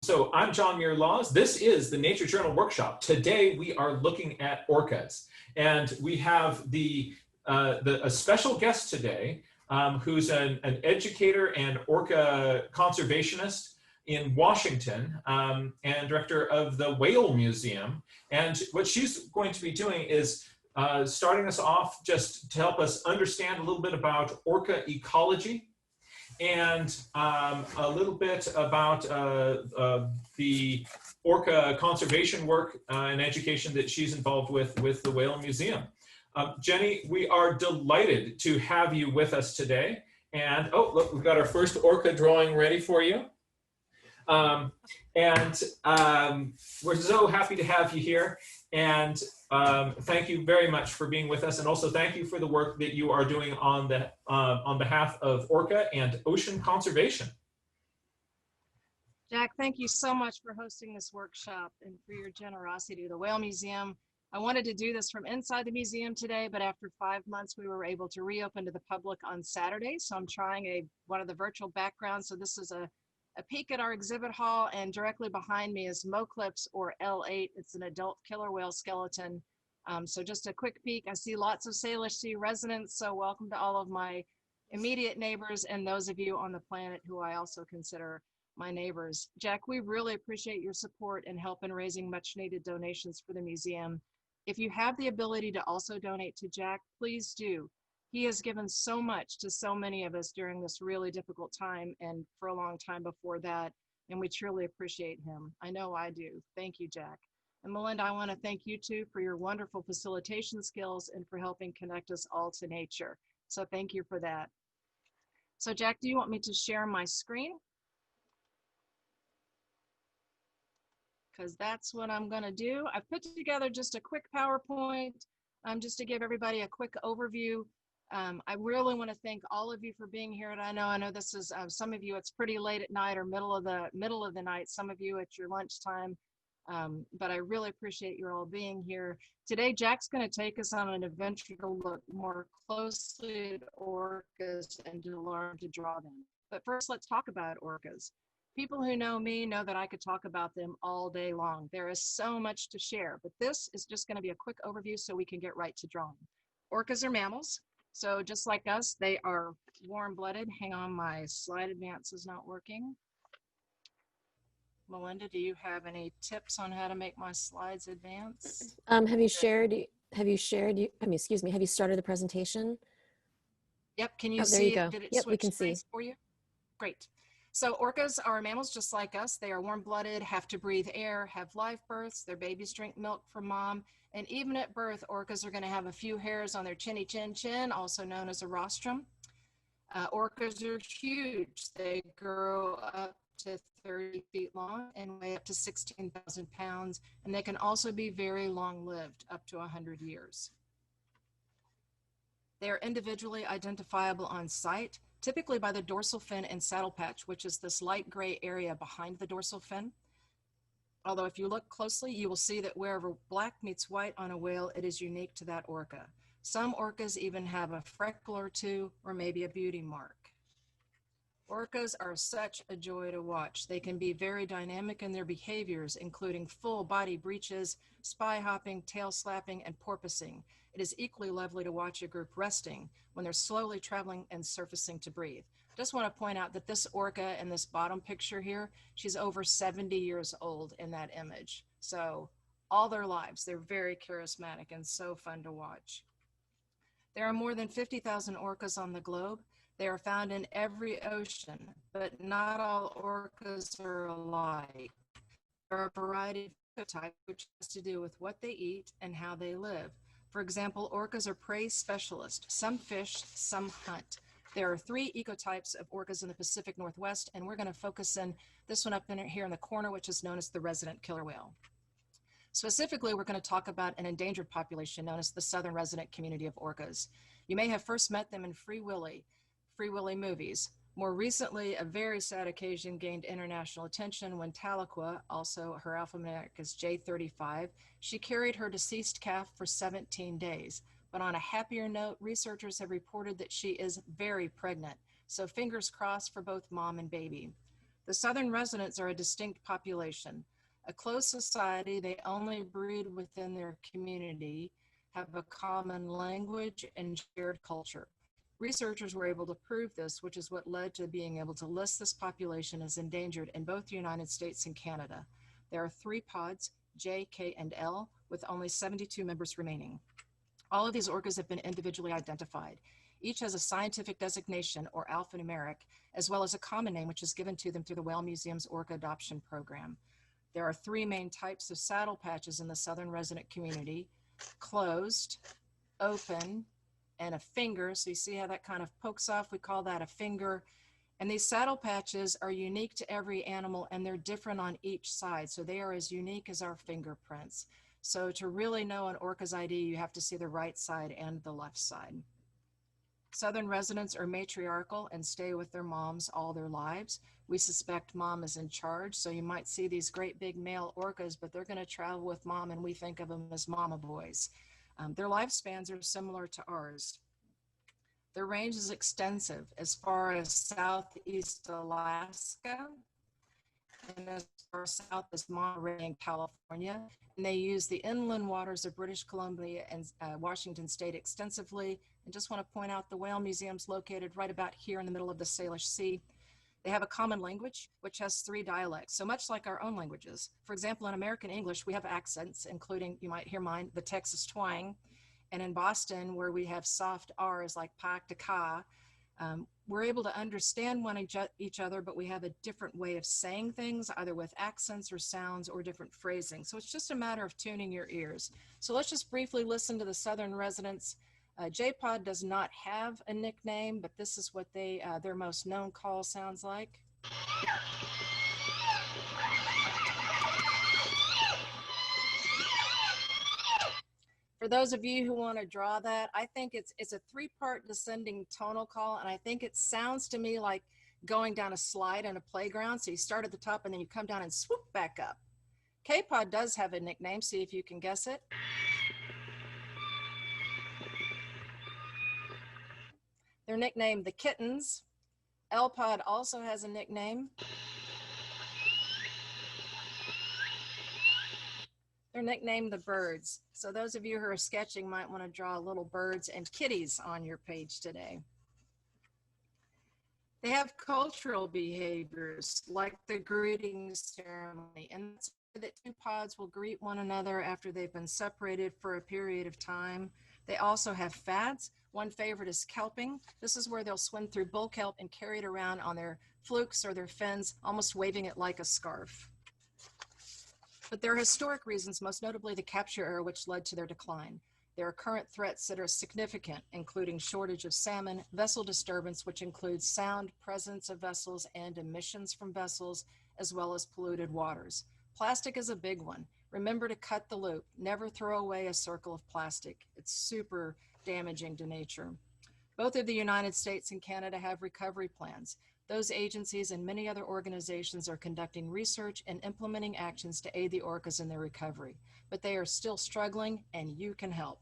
So I'm John Muir Laws. This is the Nature Journal Workshop. Today we are looking at orcas, and we have a special guest today who's an educator and orca conservationist in Washington and director of the Whale Museum. And what she's going to be doing is starting us off just to help us understand a little bit about orca ecology and a little bit about the orca conservation work and education that she's involved with the Whale Museum. Jenny, we are delighted to have you with us today. And oh, look, we've got our first orca drawing ready for you. We're so happy to have you here. And thank you very much for being with us, and also thank you for the work that you are doing on behalf of orca and ocean conservation. Jack, thank you so much for hosting this workshop and for your generosity to the Whale Museum. I wanted to do this from inside the museum today, but after 5 months, we were able to reopen to the public on Saturday. So I'm trying one of the virtual backgrounds. So this is a peek at our exhibit hall, and directly behind me is Moclips, or L8. It's an adult killer whale skeleton. So just a quick peek. I see lots of Salish Sea residents, so welcome to all of my immediate neighbors and those of you on the planet who I also consider my neighbors. Jack, we really appreciate your support and help in raising much needed donations for the museum. If you have the ability to also donate to Jack, please do. He has given so much to so many of us during this really difficult time and for a long time before that, and we truly appreciate him. I know I do. Thank you, Jack. And Melinda, I want to thank you too for your wonderful facilitation skills and for helping connect us all to nature. So thank you for that. So Jack, do you want me to share my screen? Because that's what I'm going to do. I put together just a quick PowerPoint just to give everybody a quick overview. I really want to thank all of you for being here. And I know this is some of you, it's pretty late at night or middle of the night, some of you at your lunchtime. But I really appreciate you all being here. Today, Jack's going to take us on an adventure to look more closely at orcas and to learn to draw them. But first, let's talk about orcas. People who know me know that I could talk about them all day long. There is so much to share, but this is just going to be a quick overview so we can get right to drawing. Orcas are mammals. So just like us, they are warm-blooded. Hang on, my slide advance is not working. Melinda, do you have any tips on how to make my slides advance? Have you started the presentation? Yep, can you see? There you go. Did it yep, switch we can see. For you? Great. So orcas are mammals just like us. They are warm-blooded, have to breathe air, have live births. Their babies drink milk from mom. And even at birth, orcas are going to have a few hairs on their chinny chin, also known as a rostrum. Orcas are huge. They grow up to 30 feet long and weigh up to 16,000 pounds. And they can also be very long-lived, up to 100 years. They are individually identifiable on sight, typically by the dorsal fin and saddle patch, which is this light gray area behind the dorsal fin. Although if you look closely, you will see that wherever black meets white on a whale, it is unique to that orca. Some orcas even have a freckle or two, or maybe a beauty mark. Orcas are such a joy to watch. They can be very dynamic in their behaviors, including full body breaches, spy hopping, tail slapping, and porpoising. It is equally lovely to watch a group resting when they're slowly traveling and surfacing to breathe. Just want to point out that this orca in this bottom picture here, she's over 70 years old in that image. So all their lives, they're very charismatic and so fun to watch. There are more than 50,000 orcas on the globe. They are found in every ocean, but not all orcas are alike. There are a variety of types, which has to do with what they eat and how they live. For example, orcas are prey specialists. Some fish, some hunt. There are 3 ecotypes of orcas in the Pacific Northwest, and we're going to focus in this one up in here in the corner, which is known as the resident killer whale. Specifically, we're going to talk about an endangered population known as the Southern Resident Community of Orcas. You may have first met them in Free Willy movies. More recently, a very sad occasion gained international attention when Tahlequah, also her alphanumeric is J35, she carried her deceased calf for 17 days. But on a happier note, researchers have reported that she is very pregnant. So fingers crossed for both mom and baby. The southern residents are a distinct population. A close society, they only breed within their community, have a common language and shared culture. Researchers were able to prove this, which is what led to being able to list this population as endangered in both the United States and Canada. There are 3 pods, J, K, and L, with only 72 members remaining. All of these orcas have been individually identified. Each has a scientific designation, or alphanumeric, as well as a common name, which is given to them through the Whale Museum's Orca Adoption Program. There are 3 main types of saddle patches in the southern resident community: closed, open, and a finger. So you see how that kind of pokes off? We call that a finger. And these saddle patches are unique to every animal, and they're different on each side. So they are as unique as our fingerprints. So to really know an orca's ID, you have to see the right side and the left side. Southern residents are matriarchal and stay with their moms all their lives. We suspect mom is in charge. So you might see these great big male orcas, but they're going to travel with mom, and we think of them as mama boys. Their lifespans are similar to ours. Their range is extensive as far as Southeast Alaska and as far south as Monterey in California. And they use the inland waters of British Columbia and Washington State extensively. And just want to point out the Whale Museum's located right about here in the middle of the Salish Sea. They have a common language, which has 3 dialects, so much like our own languages. For example, in American English, we have accents, including, you might hear mine, the Texas twang. And in Boston, where we have soft R's like pak to ka, we're able to understand each other, but we have a different way of saying things, either with accents or sounds or different phrasing. So it's just a matter of tuning your ears. So let's just briefly listen to the southern residents. J-Pod does not have a nickname, but this is what their most known call sounds like. For those of you who want to draw that, I think it's a 3-part descending tonal call, and I think it sounds to me like going down a slide on a playground. So you start at the top and then you come down and swoop back up. K-Pod does have a nickname. See if you can guess it. They're nicknamed the Kittens. L-Pod also has a nickname. They're nicknamed the Birds. So those of you who are sketching might want to draw little birds and kitties on your page today. They have cultural behaviors like the greeting ceremony, and that's that 2 pods will greet one another after they've been separated for a period of time. They also have fads. One favorite is kelping. This is where they'll swim through bull kelp and carry it around on their flukes or their fins, almost waving it like a scarf. But there are historic reasons, most notably the capture era, which led to their decline. There are current threats that are significant, including shortage of salmon, vessel disturbance, which includes sound, presence of vessels, and emissions from vessels, as well as polluted waters. Plastic is a big one. Remember to cut the loop. Never throw away a circle of plastic. It's super damaging to nature. Both of the United States and Canada have recovery plans. Those agencies and many other organizations are conducting research and implementing actions to aid the orcas in their recovery, but they are still struggling, and you can help.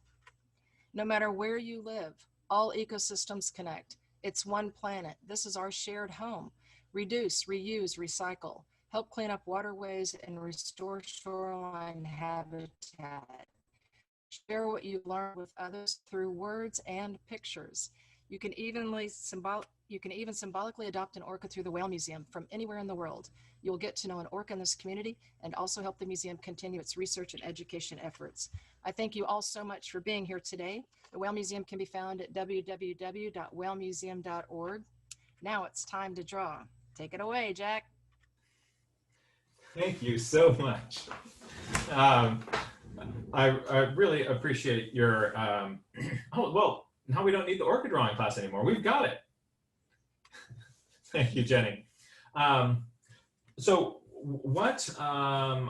No matter where you live, all ecosystems connect. It's one planet. This is our shared home. Reduce, reuse, recycle. Help clean up waterways and restore shoreline habitat. Share what you learn with others through words and pictures. You can even symbolically adopt an orca through the Whale Museum from anywhere in the world. You'll get to know an orca in this community and also help the museum continue its research and education efforts. I thank you all so much for being here today. The Whale Museum can be found at www.whalemuseum.org. Now it's time to draw. Take it away, Jack. Thank you so much. I really appreciate your, oh, well, now we don't need the orca drawing class anymore. We've got it. Thank you, Jenny. So what I'm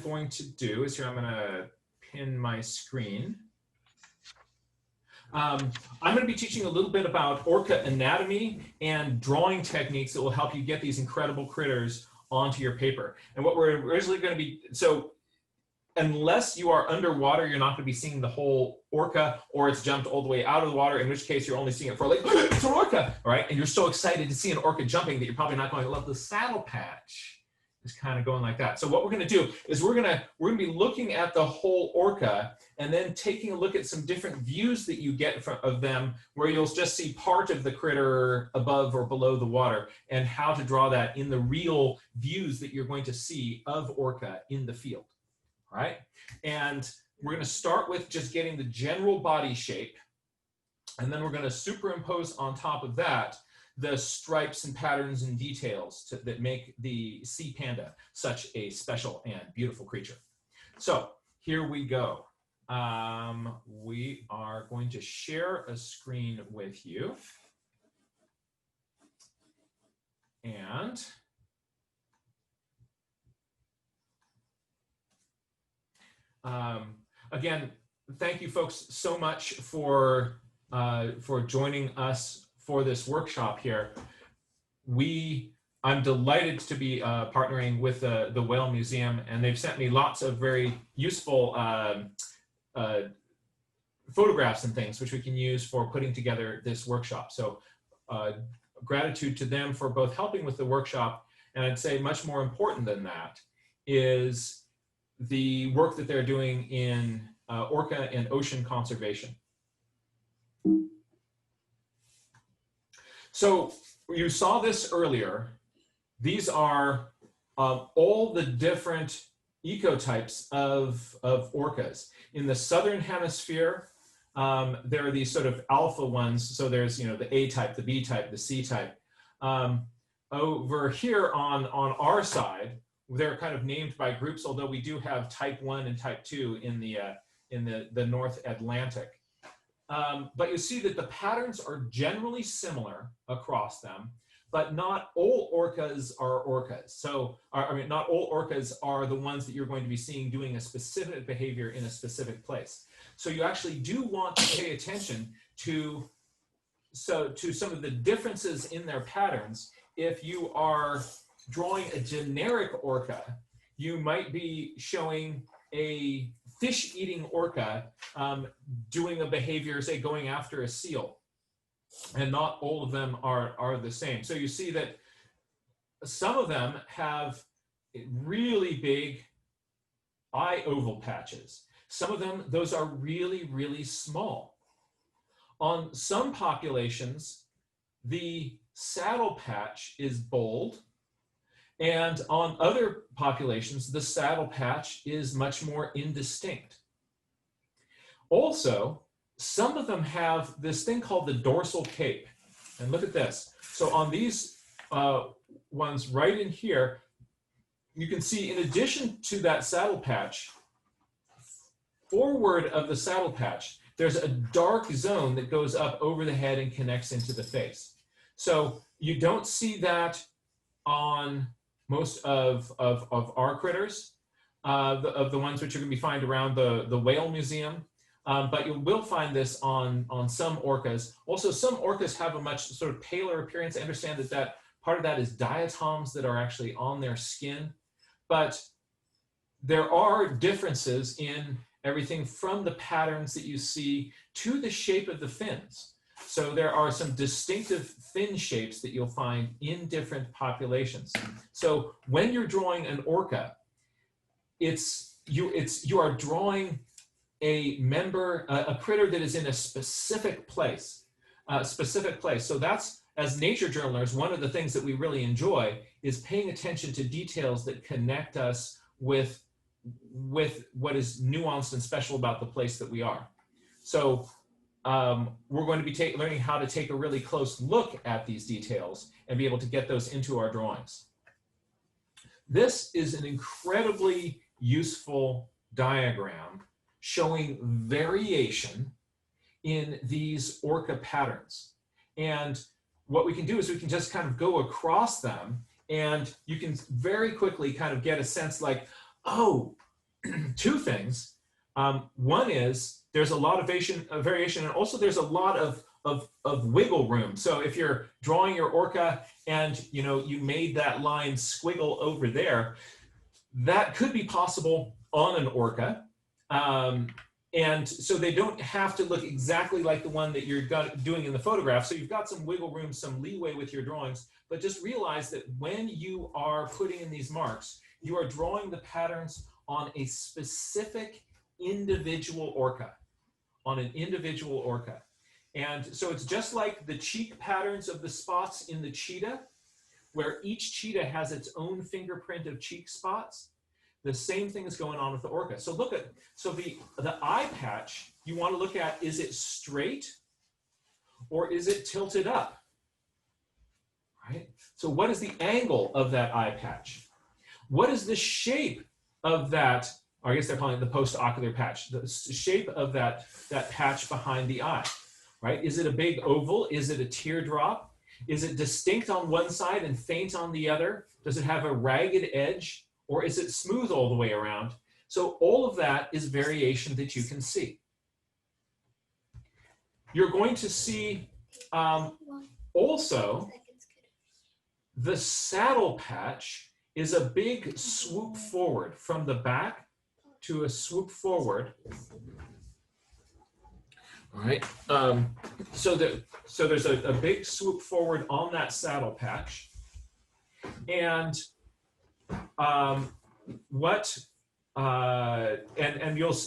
going to do is here, I'm going to pin my screen. I'm going to be teaching a little bit about orca anatomy and drawing techniques that will help you get these incredible critters onto your paper. And what we're originally going to be, so unless you are underwater, you're not going to be seeing the whole orca, or it's jumped all the way out of the water, in which case you're only seeing it for like, it's an orca, all right? And you're so excited to see an orca jumping that you're probably not going to love the saddle patch. Is kind of going like that. So what we're going to do is we're going to be looking at the whole orca and then taking a look at some different views that you get of them, where you'll just see part of the critter above or below the water, and how to draw that in the real views that you're going to see of orca in the field. All right, and we're going to start with just getting the general body shape, and then we're going to superimpose on top of that the stripes and patterns and details that make the sea panda such a special and beautiful creature. So here we go. We are going to share a screen with you. And again, thank you folks so much for joining us for this workshop here. I'm delighted to be partnering with the Whale Museum, and they've sent me lots of very useful photographs and things which we can use for putting together this workshop. So gratitude to them for both helping with the workshop, and I'd say much more important than that is the work that they're doing in orca and ocean conservation. So you saw this earlier. These are all the different ecotypes of orcas. In the southern hemisphere, there are these sort of alpha ones. So there's, the A type, the B type, the C type. Over here on our side, they're kind of named by groups, although we do have type 1 and type 2 in the North Atlantic. But you see that the patterns are generally similar across them, but not all orcas are orcas. So, not all orcas are the ones that you're going to be seeing doing a specific behavior in a specific place. So you actually do want to pay attention to some of the differences in their patterns. If you are drawing a generic orca, you might be showing a fish-eating orca doing a behavior, say going after a seal, and not all of them are the same. So you see that some of them have really big eye oval patches. Some of them, those are really, really small. On some populations, the saddle patch is bold, and on other populations, the saddle patch is much more indistinct. Also, some of them have this thing called the dorsal cape. And look at this. So on these ones right in here, you can see in addition to that saddle patch, forward of the saddle patch, there's a dark zone that goes up over the head and connects into the face. So you don't see that on most of our critters, of the ones which you're going to be find around the Whale Museum, but you will find this on some orcas. Also, some orcas have a much sort of paler appearance. I understand that part of that is diatoms that are actually on their skin, but there are differences in everything from the patterns that you see to the shape of the fins. So there are some distinctive fin shapes that you'll find in different populations. So when you're drawing an orca, you are drawing a critter that is in a specific place, So that's, as nature journalers, one of the things that we really enjoy is paying attention to details that connect us with what is nuanced and special about the place that we are. So we're going to be learning how to take a really close look at these details and be able to get those into our drawings. This is an incredibly useful diagram showing variation in these orca patterns. And what we can do is we can just kind of go across them, and you can very quickly kind of get a sense like, oh, two things. One is there's a lot of variation, and also there's a lot of wiggle room. So if you're drawing your orca and you made that line squiggle over there, that could be possible on an orca. And so they don't have to look exactly like the one that you're doing in the photograph. So you've got some wiggle room, some leeway with your drawings, but just realize that when you are putting in these marks, you are drawing the patterns on a specific individual orca, on an individual orca. And so it's just like the cheek patterns of the spots in the cheetah, where each cheetah has its own fingerprint of cheek spots. The same thing is going on with the orca. So look at, so the eye patch, you want to look at, is it straight or is it tilted up? Right? So what is the angle of that eye patch? What is the shape of that, or I guess they're calling it the post-ocular patch, the shape of that patch behind the eye, right? Is it a big oval? Is it a teardrop? Is it distinct on one side and faint on the other? Does it have a ragged edge? Or is it smooth all the way around? So all of that is variation that you can see. You're going to see also the saddle patch is a big swoop forward from the back to a swoop forward. All right. So there's a big swoop forward on that saddle patch. And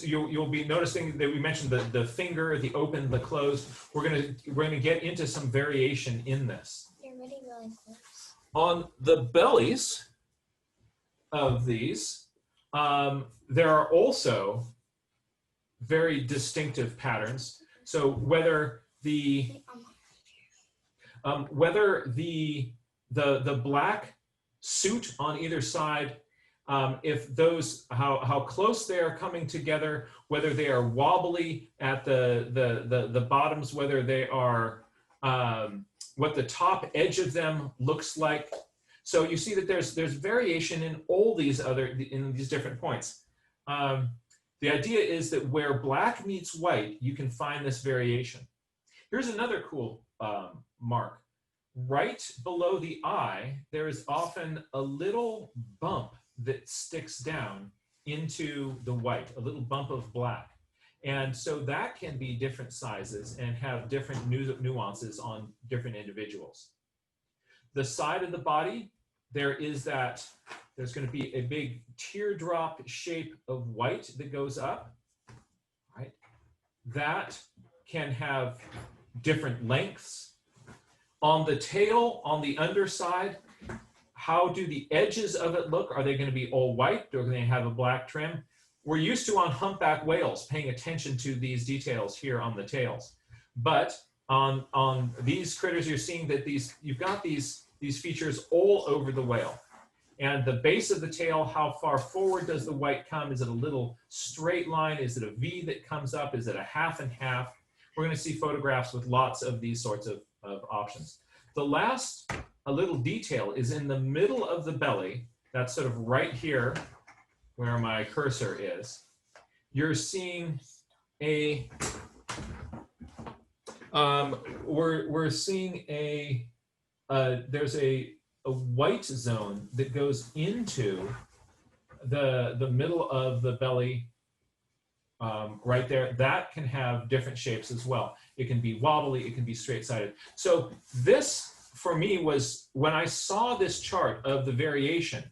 you'll be noticing that we mentioned the finger, the open, the closed. We're gonna get into some variation in this. You're really, really close. On the bellies of these, there are also very distinctive patterns. So whether the black suit on either side, if those, how close they are coming together, whether they are wobbly at the bottoms, whether they are, what the top edge of them looks like. So you see that there's variation in all these in these different points. The idea is that where black meets white, you can find this variation. Here's another cool mark. Right below the eye, there is often a little bump that sticks down into the white, a little bump of black. And so that can be different sizes and have different nuances on different individuals. The side of the body, there's going to be a big teardrop shape of white that goes up, right? That can have different lengths. On the tail, on the underside, how do the edges of it look? Are they going to be all white or are they have a black trim? We're used to on humpback whales paying attention to these details here on the tails. But on these critters, you're seeing that you've got these features all over the whale. And the base of the tail, how far forward does the white come? Is it a little straight line? Is it a V that comes up? Is it a half and half? We're going to see photographs with lots of these sorts of options. The last little detail is in the middle of the belly. That's sort of right here where my cursor is. You're seeing a, we're seeing there's a white zone that goes into the middle of the belly right there. That can have different shapes as well. It can be wobbly, it can be straight-sided. So this, for me, was when I saw this chart of the variation,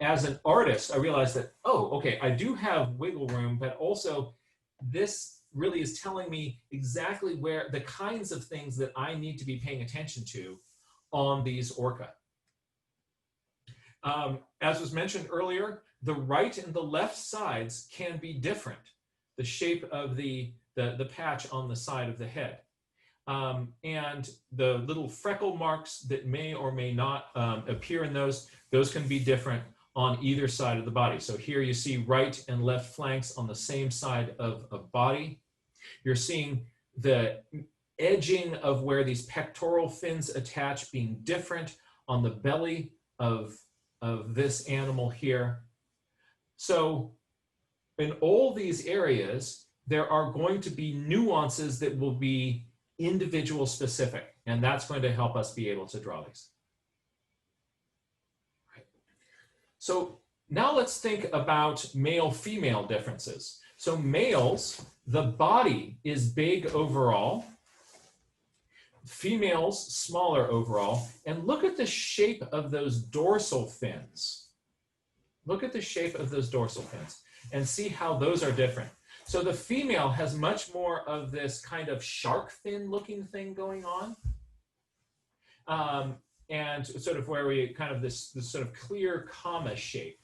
as an artist, I realized that, oh, okay, I do have wiggle room, but also this really is telling me exactly where the kinds of things that I need to be paying attention to on these orca. As was mentioned earlier, the right and the left sides can be different. The shape of the patch on the side of the head. And the little freckle marks that may or may not appear in those can be different on either side of the body. So here you see right and left flanks on the same side of body. You're seeing the edging of where these pectoral fins attach being different on the belly of this animal here. So in all these areas, there are going to be nuances that will be individual specific, and that's going to help us be able to draw these. Right. So now let's think about male-female differences. So males, the body is big overall, females smaller overall, and look at the shape of those dorsal fins. Look at the shape of those dorsal fins and see how those are different. So the female has much more of this kind of shark fin looking thing going on. And sort of where we kind of this sort of clear comma shape.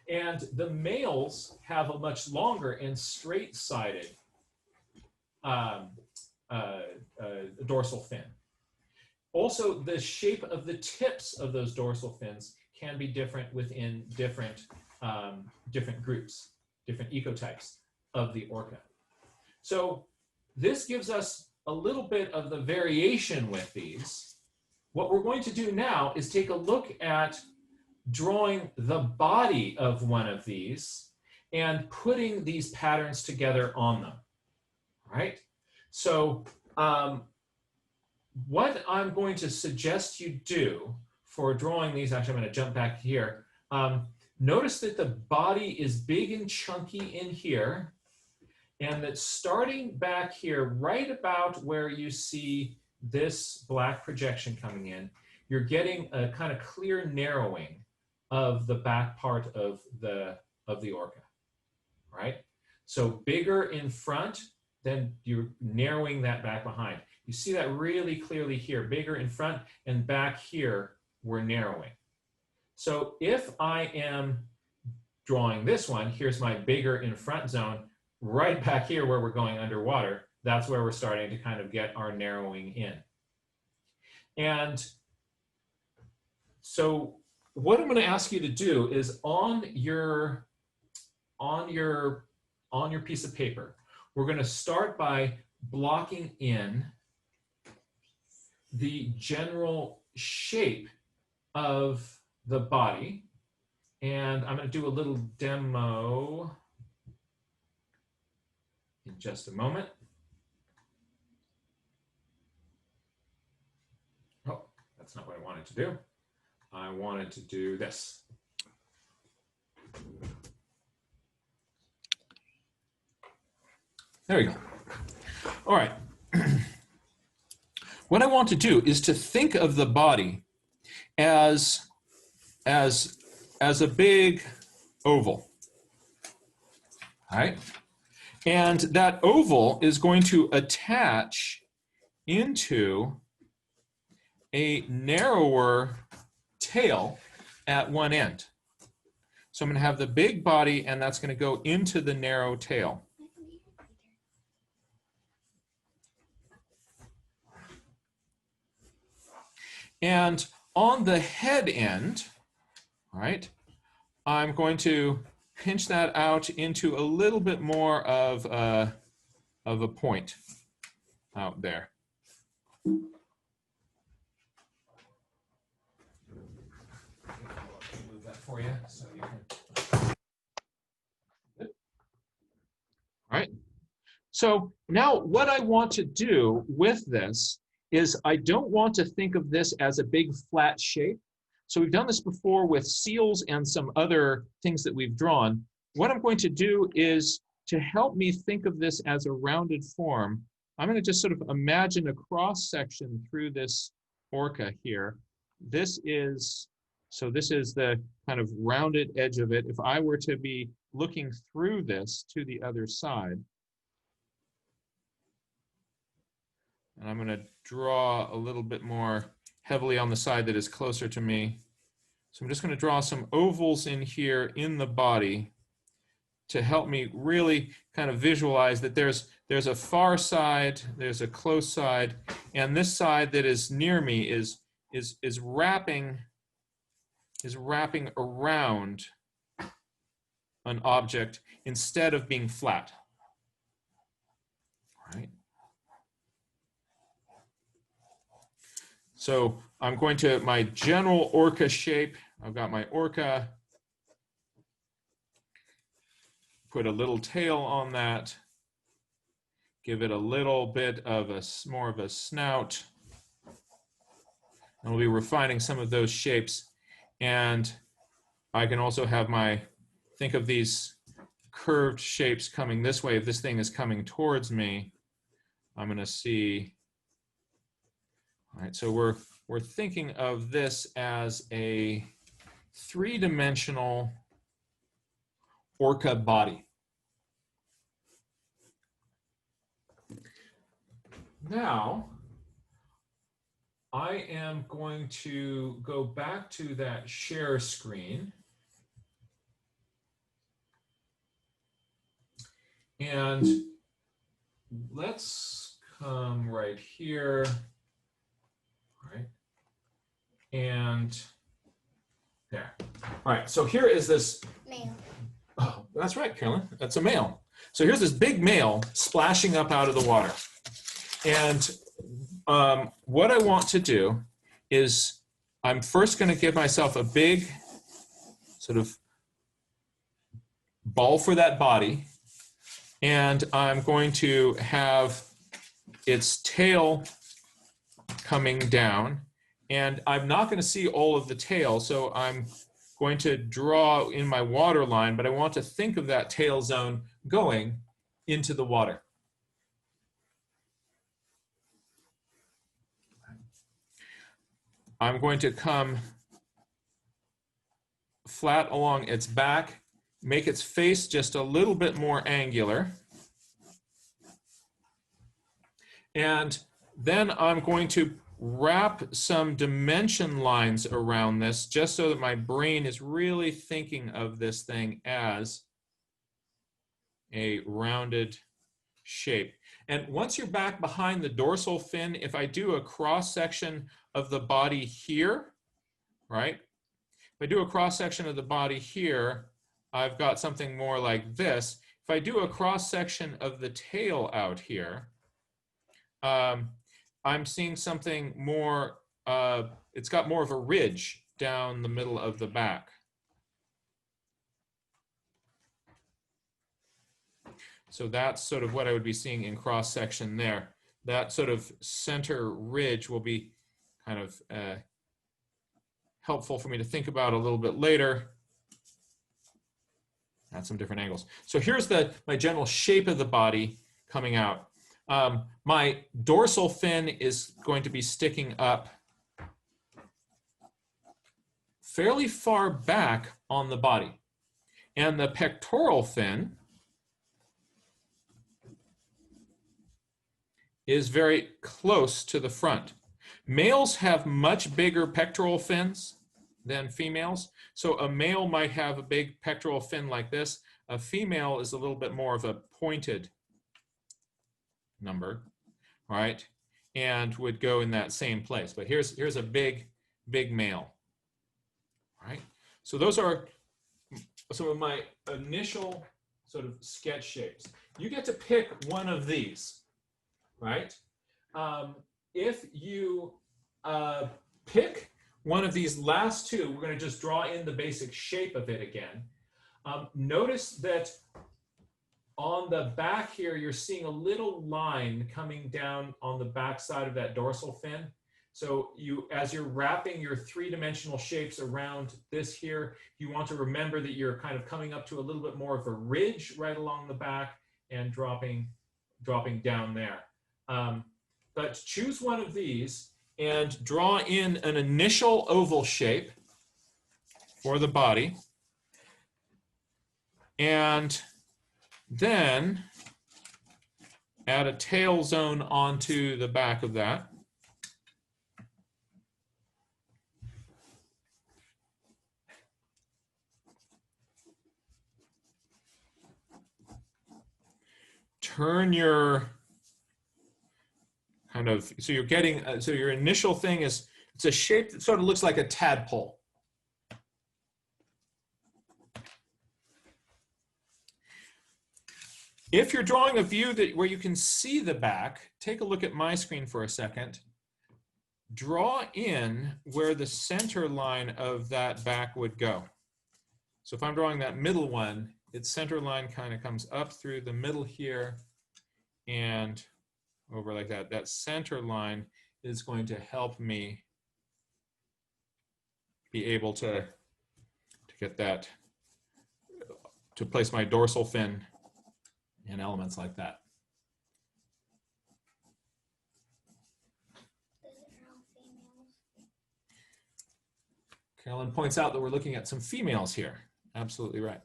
And the males have a much longer and straight-sided dorsal fin. Also, the shape of the tips of those dorsal fins can be different within different, different groups, different ecotypes of the orca. So this gives us a little bit of the variation with these. What we're going to do now is take a look at drawing the body of one of these and putting these patterns together on them, all right? So what I'm going to suggest you do for drawing these, actually I'm going to jump back here. Notice that the body is big and chunky in here, and that starting back here, right about where you see this black projection coming in, you're getting a kind of clear narrowing of the back part of the orca, right? So bigger in front, then you're narrowing that back behind. You see that really clearly here, bigger in front, and back here, we're narrowing. So if I am drawing this one, here's my bigger in front zone, right back here where we're going underwater, that's where we're starting to kind of get our narrowing in. And so what I'm going to ask you to do is on your piece of paper, we're going to start by blocking in the general shape of the body. And I'm going to do a little demo in just a moment. Oh, that's not what I wanted to do. I wanted to do this. There we go. All right. What I want to do is to think of the body as a big oval. All right. And that oval is going to attach into a narrower tail at one end. So I'm going to have the big body, and that's going to go into the narrow tail. And on the head end, all right, I'm going to pinch that out into a little bit more of a point out there. Move that for you so you can. Good. All right. So now what I want to do with this is I don't want to think of this as a big flat shape. So we've done this before with seals and some other things that we've drawn. What I'm going to do is to help me think of this as a rounded form, I'm going to just sort of imagine a cross section through this orca here. This is the kind of rounded edge of it. If I were to be looking through this to the other side, and I'm going to draw a little bit more heavily on the side that is closer to me. So I'm just going to draw some ovals in here in the body to help me really kind of visualize that there's a far side, there's a close side, and this side that is near me is wrapping around an object instead of being flat. All right. So I'm going to my general orca shape. I've got my orca. Put a little tail on that. Give it a little bit of more of a snout. And we'll be refining some of those shapes. And I can also have think of these curved shapes coming this way. If this thing is coming towards me, I'm going to see. All right, so we're thinking of this as a three-dimensional orca body. Now, I am going to go back to that share screen. And let's come right here. All right. And there. All right, so here is this. Male. Oh, that's right, Carolyn. That's a male. So here's this big male splashing up out of the water. And what I want to do is I'm first going to give myself a big sort of ball for that body. And I'm going to have its tail coming down. And I'm not going to see all of the tail, so I'm going to draw in my water line, but I want to think of that tail zone going into the water. I'm going to come flat along its back, make its face just a little bit more angular. And then I'm going to wrap some dimension lines around this just so that my brain is really thinking of this thing as a rounded shape. And once you're back behind the dorsal fin, if I do a cross section of the body here, right? If I do a cross section of the body here, I've got something more like this. If I do a cross section of the tail out here, I'm seeing something more, it's got more of a ridge down the middle of the back. So that's sort of what I would be seeing in cross section there. That sort of center ridge will be kind of helpful for me to think about a little bit later at some different angles. So here's my general shape of the body coming out. My dorsal fin is going to be sticking up fairly far back on the body. And the pectoral fin is very close to the front. Males have much bigger pectoral fins than females. So a male might have a big pectoral fin like this. A female is a little bit more of a pointed number, right? And would go in that same place. But here's a big male, right? So those are some of my initial sort of sketch shapes. You get to pick one of these, right? If you pick one of these last two, we're going to just draw in the basic shape of it again. Notice that on the back here, you're seeing a little line coming down on the back side of that dorsal fin. So as you're wrapping your three-dimensional shapes around this here, you want to remember that you're kind of coming up to a little bit more of a ridge right along the back and dropping down there. But choose one of these and draw in an initial oval shape for the body. And then add a tail zone onto the back of that. Turn your kind of, so you're getting, so your initial thing is, it's a shape that sort of looks like a tadpole. If you're drawing a view where you can see the back, take a look at my screen for a second. Draw in where the center line of that back would go. So if I'm drawing that middle one, its center line kind of comes up through the middle here and over like that. That center line is going to help me be able to get that, to place my dorsal fin and elements like that. Carolyn points out that we're looking at some females here. Absolutely right.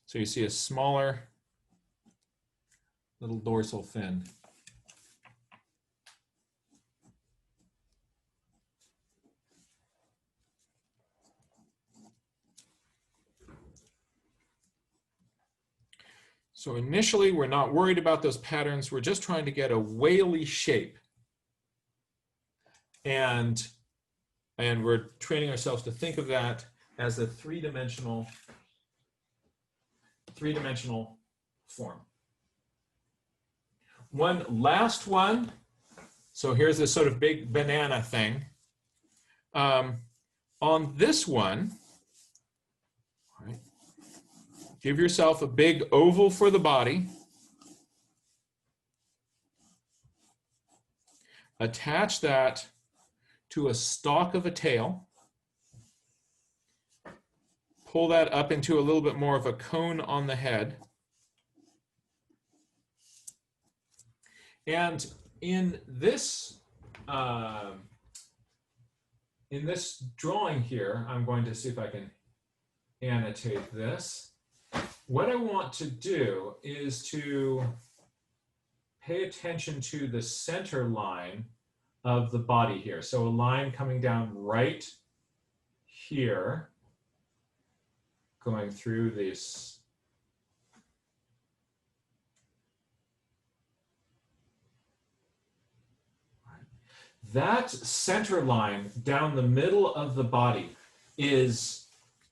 So you see a smaller little dorsal fin. So initially, we're not worried about those patterns. We're just trying to get a whaley shape. And we're training ourselves to think of that as a three-dimensional form. One last one. So here's this sort of big banana thing. On this one, all right, give yourself a big oval for the body. Attach that to a stalk of a tail. Pull that up into a little bit more of a cone on the head. And in this drawing here, I'm going to see if I can annotate this. What I want to do is to pay attention to the center line of the body here. So a line coming down right here, going through this. That center line down the middle of the body is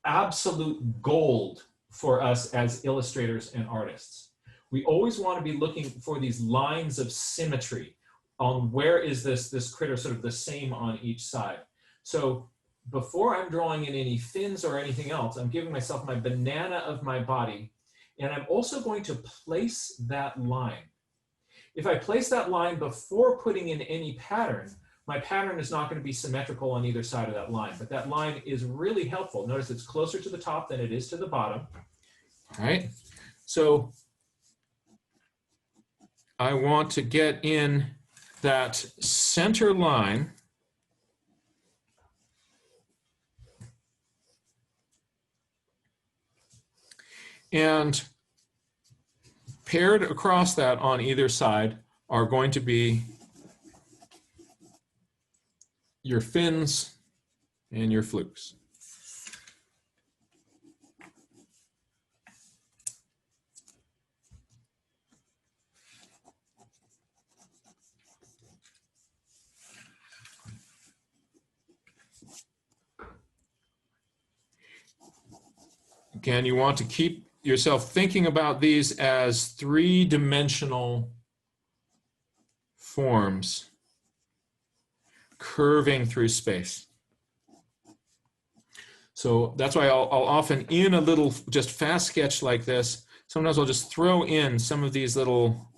absolute gold for us as illustrators and artists. We always want to be looking for these lines of symmetry on where is this critter sort of the same on each side. So before I'm drawing in any fins or anything else, I'm giving myself my banana of my body, and I'm also going to place that line. If I place that line before putting in any pattern, my pattern is not going to be symmetrical on either side of that line, but that line is really helpful. Notice it's closer to the top than it is to the bottom. All right, so I want to get in that center line. And paired across that on either side are going to be your fins and your flukes. Again, you want to keep yourself thinking about these as three-dimensional forms curving through space. So that's why I'll often, in a little just fast sketch like this, sometimes I'll just throw in some of these little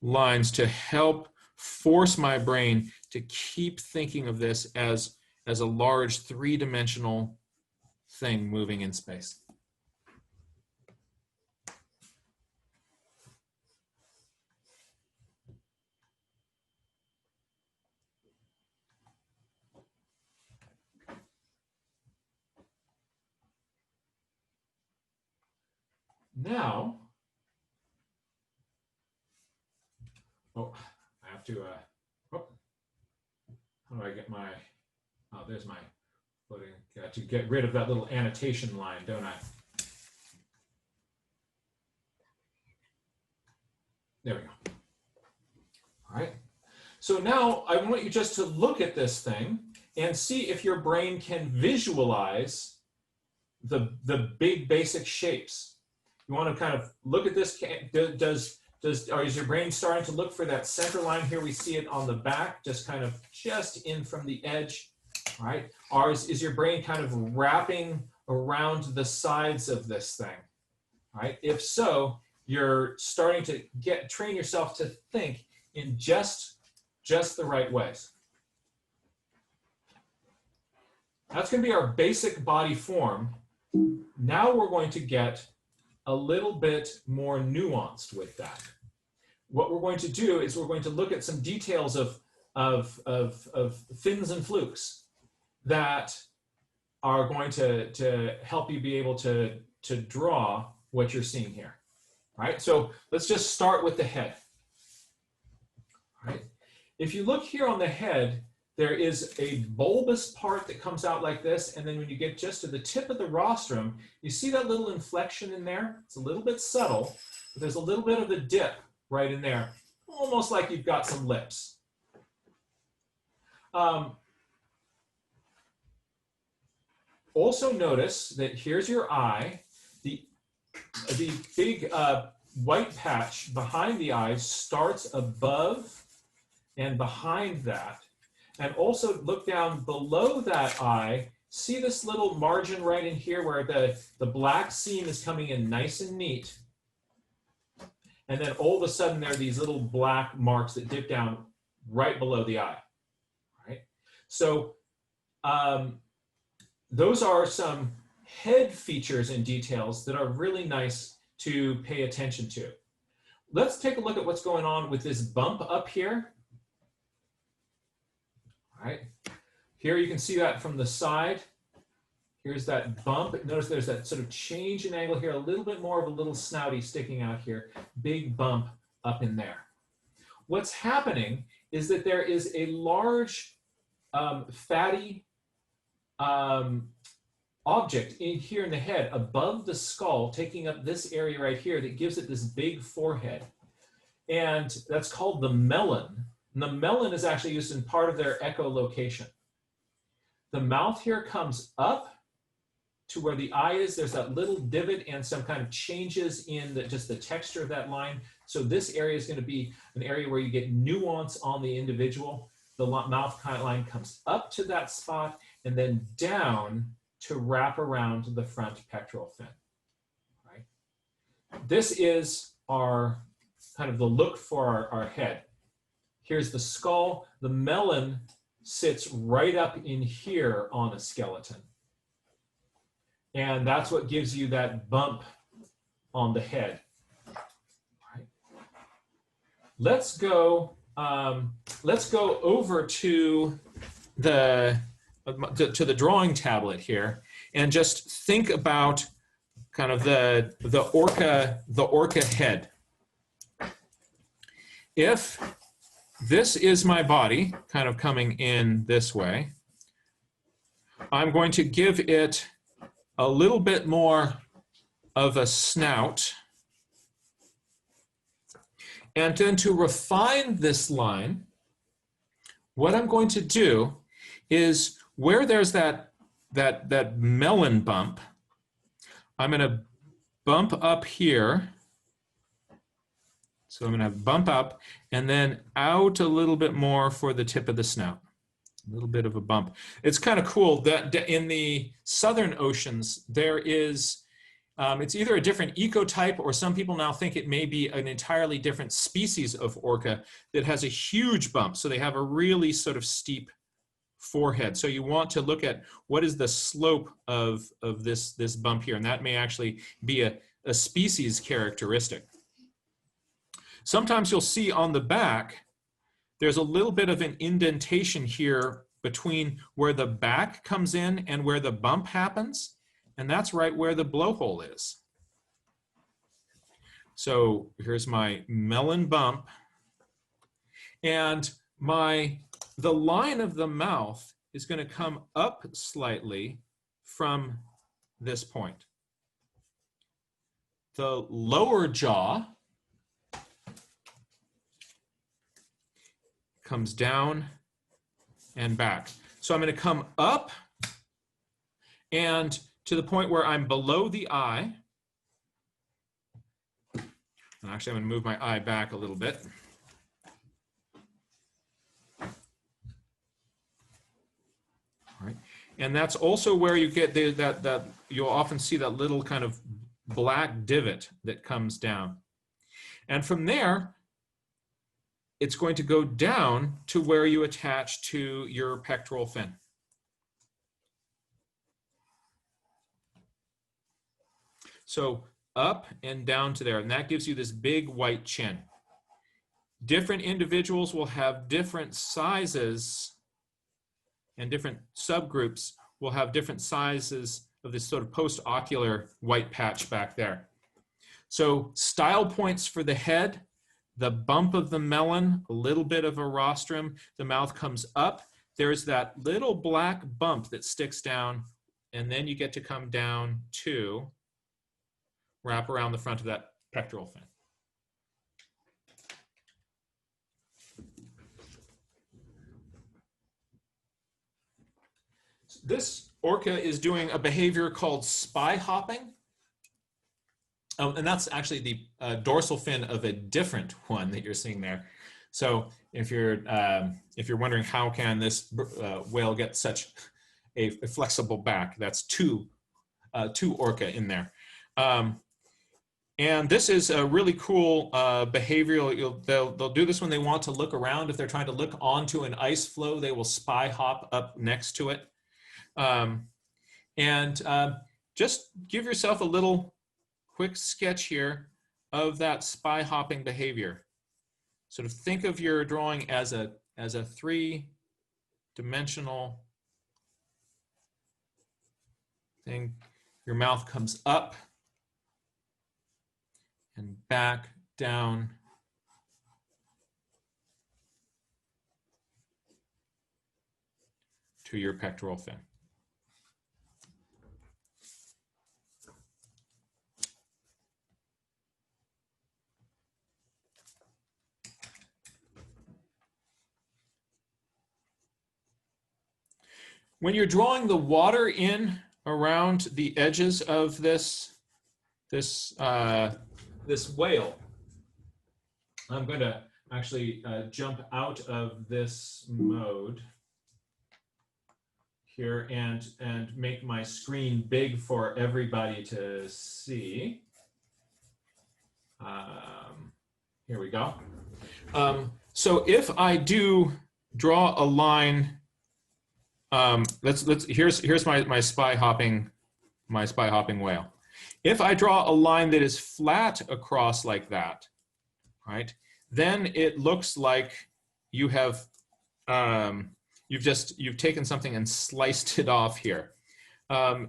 lines to help force my brain to keep thinking of this as a large three-dimensional thing moving in space. Now, I have to, how do I get my, there's my footing. Got to get rid of that little annotation line, don't I? There we go. All right. So now I want you just to look at this thing and see if your brain can visualize the big basic shapes. You want to kind of look at this. Is your brain starting to look for that center line here? We see it on the back, just in from the edge. All right. Or is your brain kind of wrapping around the sides of this thing? All right. If so, you're starting to train yourself to think in just the right ways. That's going to be our basic body form. Now we're going to get a little bit more nuanced with that. What we're going to do is we're going to look at some details of fins and flukes that are going to help you be able to draw what you're seeing here. All right, so let's just start with the head. All right, if you look here on the head, there is a bulbous part that comes out like this, and then when you get just to the tip of the rostrum, you see that little inflection in there? It's a little bit subtle, but there's a little bit of a dip right in there, almost like you've got some lips. Also notice that here's your eye. The big white patch behind the eye starts above and behind that. And also look down below that eye. See this little margin right in here where the black seam is coming in nice and neat. And then all of a sudden there are these little black marks that dip down right below the eye. Right? So those are some head features and details that are really nice to pay attention to. Let's take a look at what's going on with this bump up here. All right, here you can see that from the side. Here's that bump. Notice there's that sort of change in angle here, a little bit more of a little snouty sticking out here, big bump up in there. What's happening is that there is a large fatty object in here in the head above the skull, taking up this area right here that gives it this big forehead. And that's called the melon. And the melon is actually used in part of their echolocation. The mouth here comes up to where the eye is. There's that little divot and some kind of changes in just the texture of that line. So this area is going to be an area where you get nuance on the individual. The mouth line comes up to that spot and then down to wrap around the front pectoral fin. Right? This is our kind of the look for our head. Here's the skull. The melon sits right up in here on a skeleton. And that's what gives you that bump on the head. Right. Let's go over to the drawing tablet here and just think about kind of the orca head. If this is my body kind of coming in this way, I'm going to give it a little bit more of a snout. And then to refine this line, what I'm going to do is where there's that melon bump, I'm going to bump up here. So I'm going to bump up and then out a little bit more for the tip of the snout. A little bit of a bump. It's kind of cool that in the southern oceans, there is, it's either a different ecotype or some people now think it may be an entirely different species of orca that has a huge bump. So they have a really sort of steep forehead. So you want to look at what is the slope of this bump here. And that may actually be a species characteristic. Sometimes you'll see on the back, there's a little bit of an indentation here between where the back comes in and where the bump happens. And that's right where the blowhole is. So here's my melon bump. And the line of the mouth is going to come up slightly from this point. The lower jaw comes down and back. So I'm going to come up and to the point where I'm below the eye. And actually, I'm going to move my eye back a little bit. All right. And that's also where you get that you'll often see that little kind of black divot that comes down. And from there, it's going to go down to where you attach to your pectoral fin. So up and down to there, and that gives you this big white chin. Different individuals will have different sizes, and different subgroups will have different sizes of this sort of post-ocular white patch back there. So style points for the head, the bump of the melon, a little bit of a rostrum, the mouth comes up, there's that little black bump that sticks down, and then you get to come down to wrap around the front of that pectoral fin. This orca is doing a behavior called spy hopping. And that's actually the dorsal fin of a different one that you're seeing there. So if you're wondering how can this whale get such a flexible back, that's two orca in there. And this is a really cool behavioral. They'll do this when they want to look around. If they're trying to look onto an ice floe, they will spy hop up next to it. Just give yourself a little quick sketch here of that spy hopping behavior. Sort of think of your drawing as a three-dimensional thing. Your mouth comes up and back down to your pectoral fin. When you're drawing the water in around the edges of this whale, I'm going to actually jump out of this mode here and make my screen big for everybody to see. Here we go. So if I do draw a line, here's my spy hopping whale. If I draw a line that is flat across like that, right, then it looks like you have you've taken something and sliced it off here.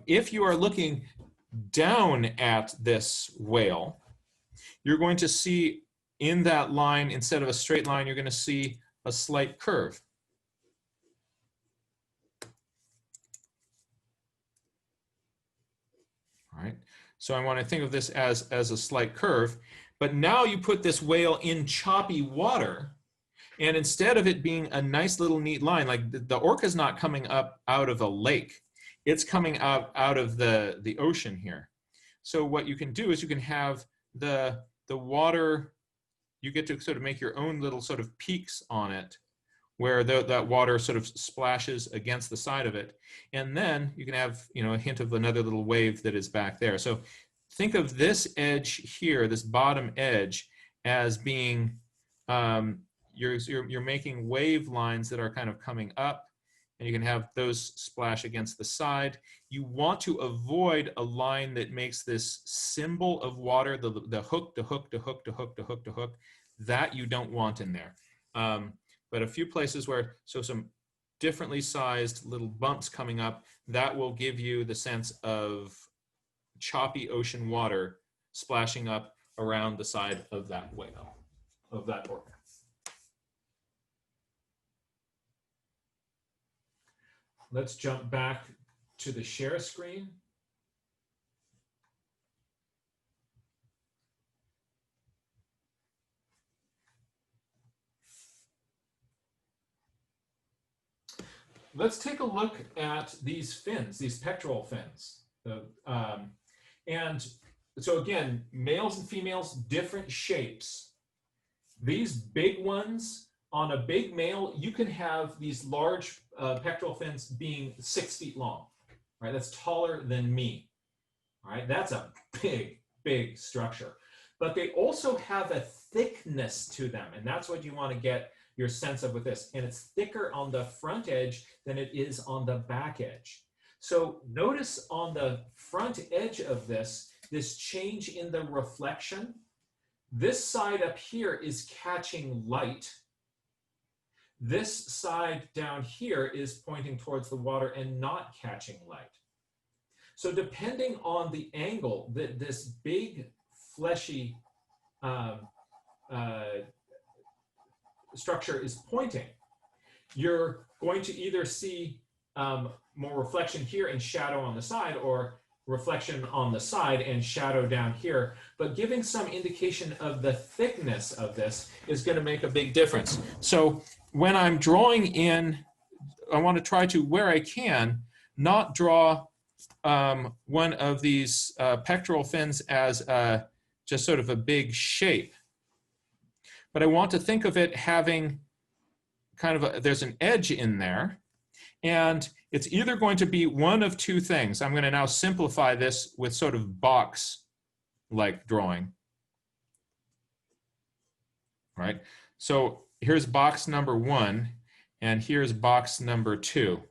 If you are looking down at this whale, you're going to see in that line, instead of a straight line, you're going to see a slight curve. All right, so I want to think of this as a slight curve, but now you put this whale in choppy water, and instead of it being a nice little neat line, like the orca is not coming up out of a lake, it's coming out of the ocean here. So what you can do is you can have the water, you get to sort of make your own little sort of peaks on it, where that water sort of splashes against the side of it. And then you can have, a hint of another little wave that is back there. So think of this edge here, this bottom edge, as being, you're making wave lines that are kind of coming up, and you can have those splash against the side. You want to avoid a line that makes this symbol of water, the hook, the hook, the hook, the hook, the hook, the hook, that you don't want in there. But a few places where, so some differently sized little bumps coming up, that will give you the sense of choppy ocean water splashing up around the side of that whale, of that orca. Let's jump back to the share screen. Let's take a look at these fins, these pectoral fins. And so again, males and females, different shapes. These big ones, on a big male, you can have these large pectoral fins being 6 feet long, right? That's taller than me, all right? That's a big, big structure. But they also have a thickness to them, and that's what you want to get your sense of with this. And it's thicker on the front edge than it is on the back edge. So notice on the front edge of this, this change in the reflection. This side up here is catching light. This side down here is pointing towards the water and not catching light. So depending on the angle that this big fleshy structure is pointing, you're going to either see more reflection here and shadow on the side, or reflection on the side and shadow down here. But giving some indication of the thickness of this is going to make a big difference. So when I'm drawing in, I want to try to, where I can, not draw one of these pectoral fins as just sort of a big shape. But I want to think of it having kind of there's an edge in there, and it's either going to be one of two things. I'm going to now simplify this with sort of box-like drawing. Right? So here's box number 1, and here's box number 2.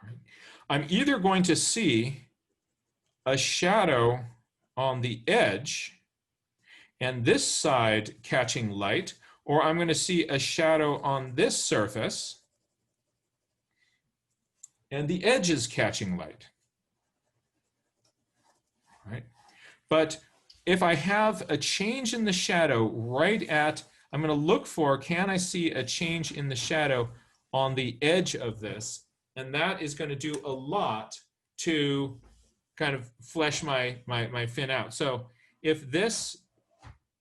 Right? I'm either going to see a shadow on the edge and this side catching light, or I'm going to see a shadow on this surface and the edge is catching light. Right? But if I have a change in the shadow right at, I'm going to look for, can I see a change in the shadow on the edge of this? And that is going to do a lot to kind of flesh my fin out. So if this,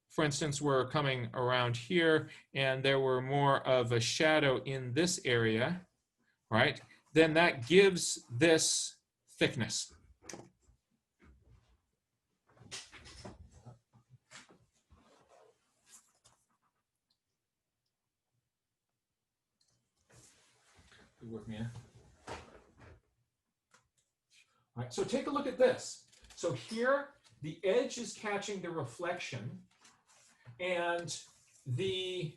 for instance, were coming around here and there were more of a shadow in this area, right, then that gives this thickness. Good work, Mia. All right, so take a look at this. So here, the edge is catching the reflection, and the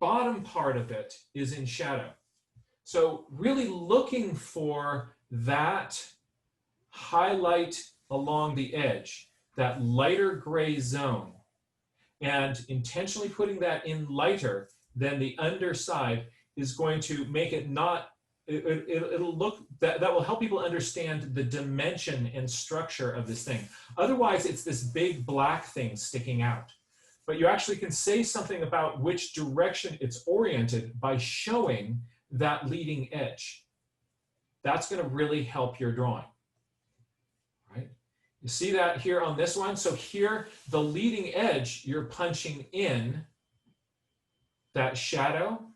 bottom part of it is in shadow. So really looking for that highlight along the edge, that lighter gray zone, and intentionally putting that in lighter than the underside is going to make it not, it'll look, that will help people understand the dimension and structure of this thing. Otherwise, it's this big black thing sticking out. But you actually can say something about which direction it's oriented by showing that leading edge. That's going to really help your drawing. Right? You see that here on this one? So here, the leading edge, you're punching in that shadow.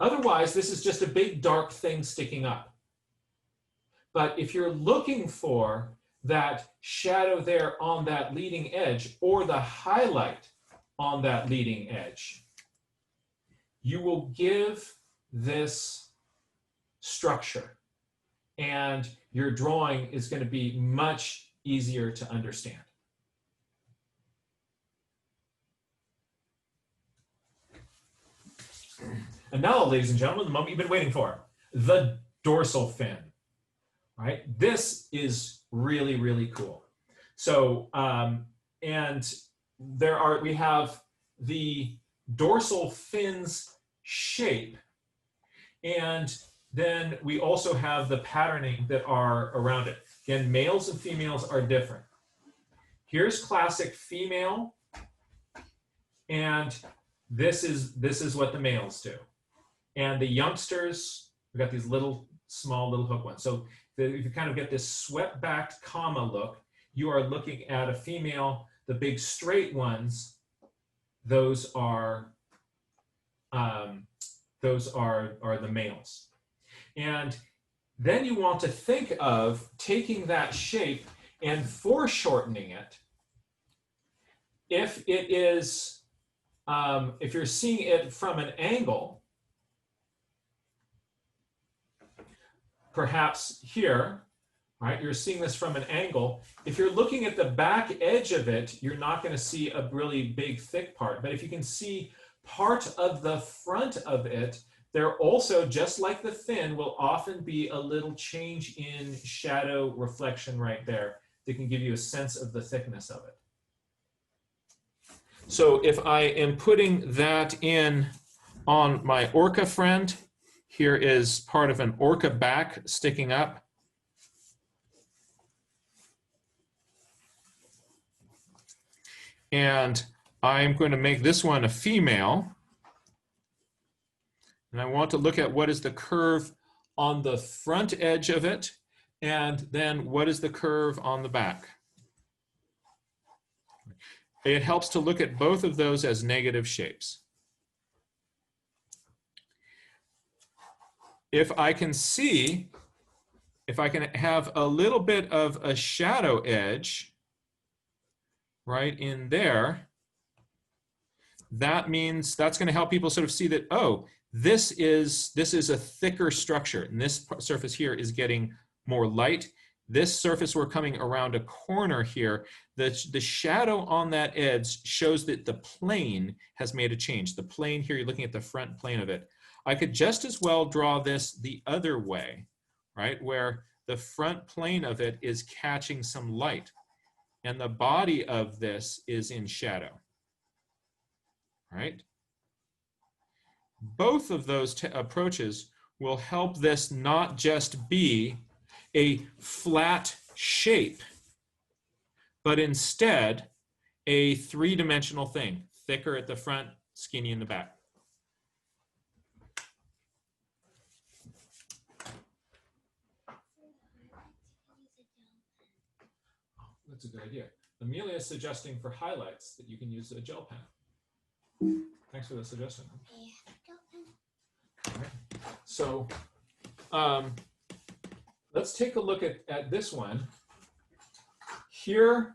Otherwise, this is just a big dark thing sticking up. But if you're looking for that shadow there on that leading edge, or the highlight on that leading edge, you will give this structure, and your drawing is going to be much easier to understand. And now, ladies and gentlemen, the moment you've been waiting for, the dorsal fin. Right? This is really, really cool. So, and we have the dorsal fin's shape, and then we also have the patterning that are around it. Again, males and females are different. Here's classic female, and this is what the males do. And the youngsters, we got these small little hook ones. So if you kind of get this swept-backed comma look, you are looking at a female. The big straight ones, those are the males. And then you want to think of taking that shape and foreshortening it. If it is, if you're seeing it from an angle, perhaps here, right? You're seeing this from an angle. If you're looking at the back edge of it, you're not going to see a really big, thick part. But if you can see part of the front of it, There also, just like the fin, will often be a little change in shadow reflection right there that can give you a sense of the thickness of it. So if I am putting that in on my orca friend, here is part of an orca back sticking up. And I'm going to make this one a female. And I want to look at what is the curve on the front edge of it, and then what is the curve on the back. It helps to look at both of those as negative shapes. If I can see, if I can have a little bit of a shadow edge right in there, that means that's going to help people sort of see that, oh, this is a thicker structure, and this surface here is getting more light. This surface, we're coming around a corner here. The shadow on that edge shows that the plane has made a change. The plane here, you're looking at the front plane of it. I could just as well draw this the other way, right, where the front plane of it is catching some light, and the body of this is in shadow, right? Both of those approaches will help this not just be a flat shape, but instead a three-dimensional thing, thicker at the front, skinny in the back. That's a good idea. Amelia is suggesting for highlights that you can use a gel pen. Thanks for the suggestion. All right. So let's take a look at this one. Here,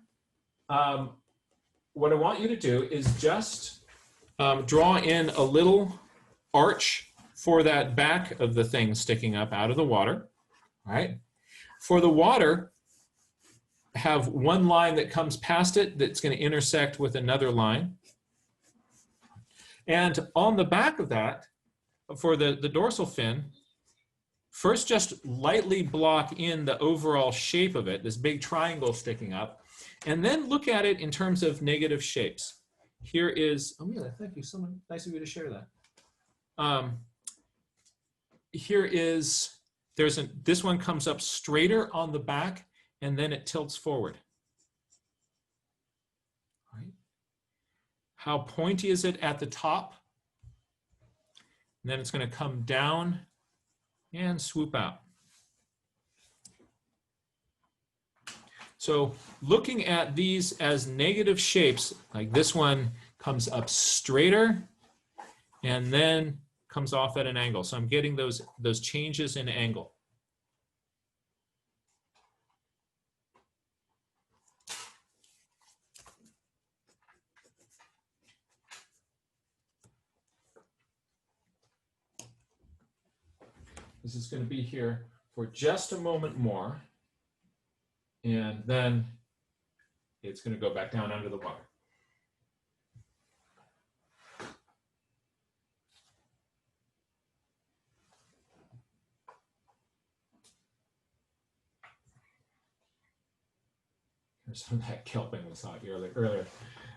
what I want you to do is just draw in a little arch for that back of the thing sticking up out of the water. All right. For the water, have one line that comes past it that's going to intersect with another line. And on the back of that, for the dorsal fin, first just lightly block in the overall shape of it, this big triangle sticking up, and then look at it in terms of negative shapes. Here is, oh yeah, thank you, so nice of you to share that. Here is, this one comes up straighter on the back, and then it tilts forward. Right. How pointy is it at the top? And then it's going to come down and swoop out. So looking at these as negative shapes, like this one comes up straighter and then comes off at an angle. So I'm getting those changes in angle. This is going to be here for just a moment more, and then it's going to go back down under the water. Here's some of that kelping we saw earlier.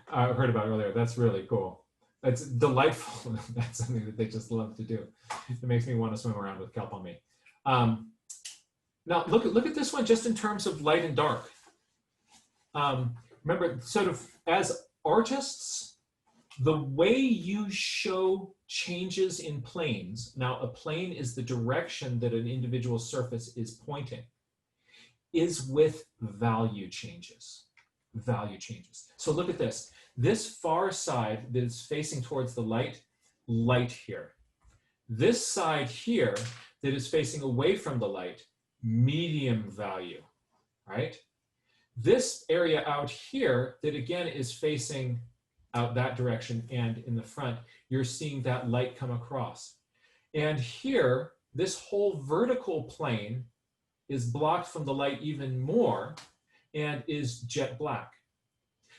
Heard about earlier. That's really cool. That's delightful. That's something that they just love to do. It makes me want to swim around with kelp on me. Now look at this one just in terms of light and dark. Remember, sort of as artists, the way you show changes in planes, now a plane is the direction that an individual surface is pointing, is with value changes. Value changes. So look at this. This far side that is facing towards the light here. This side here that is facing away from the light, medium value, right? This area out here that again is facing out that direction and in the front, you're seeing that light come across. And here, this whole vertical plane is blocked from the light even more and is jet black.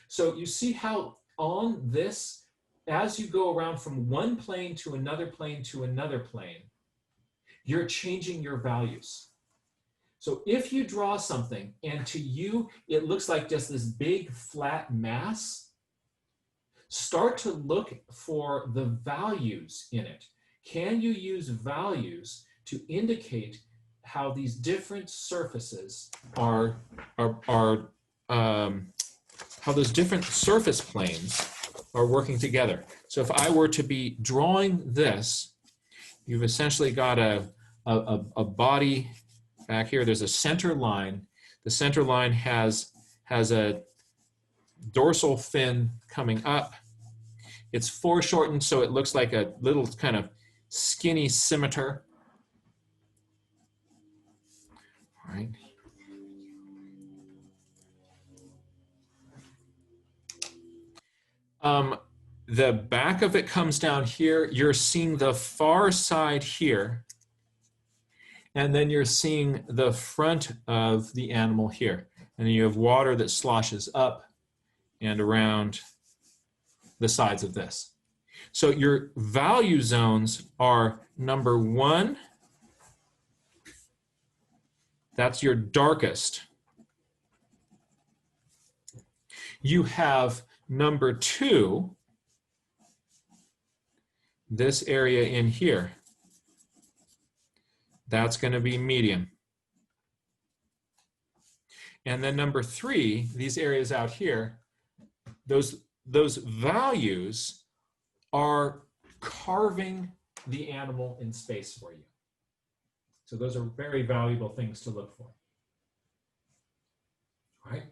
So you see how on this, as you go around from one plane to another plane to another plane, you're changing your values. So if you draw something and to you it looks like just this big flat mass, start to look for the values in it. Can you use values to indicate how these different surfaces how those different surface planes are working together? So if I were to be drawing this, you've essentially got a body back here. There's a center line. The center line has a dorsal fin coming up. It's foreshortened, so it looks like a little kind of skinny scimitar. All right. The back of it comes down here. You're seeing the far side here. And then you're seeing the front of the animal here. And then you have water that sloshes up and around the sides of this. So your value zones are number 1, that's your darkest. You have number 2, this area in here. That's going to be medium. And then number 3, these areas out here, those values are carving the animal in space for you. So those are very valuable things to look for. All right,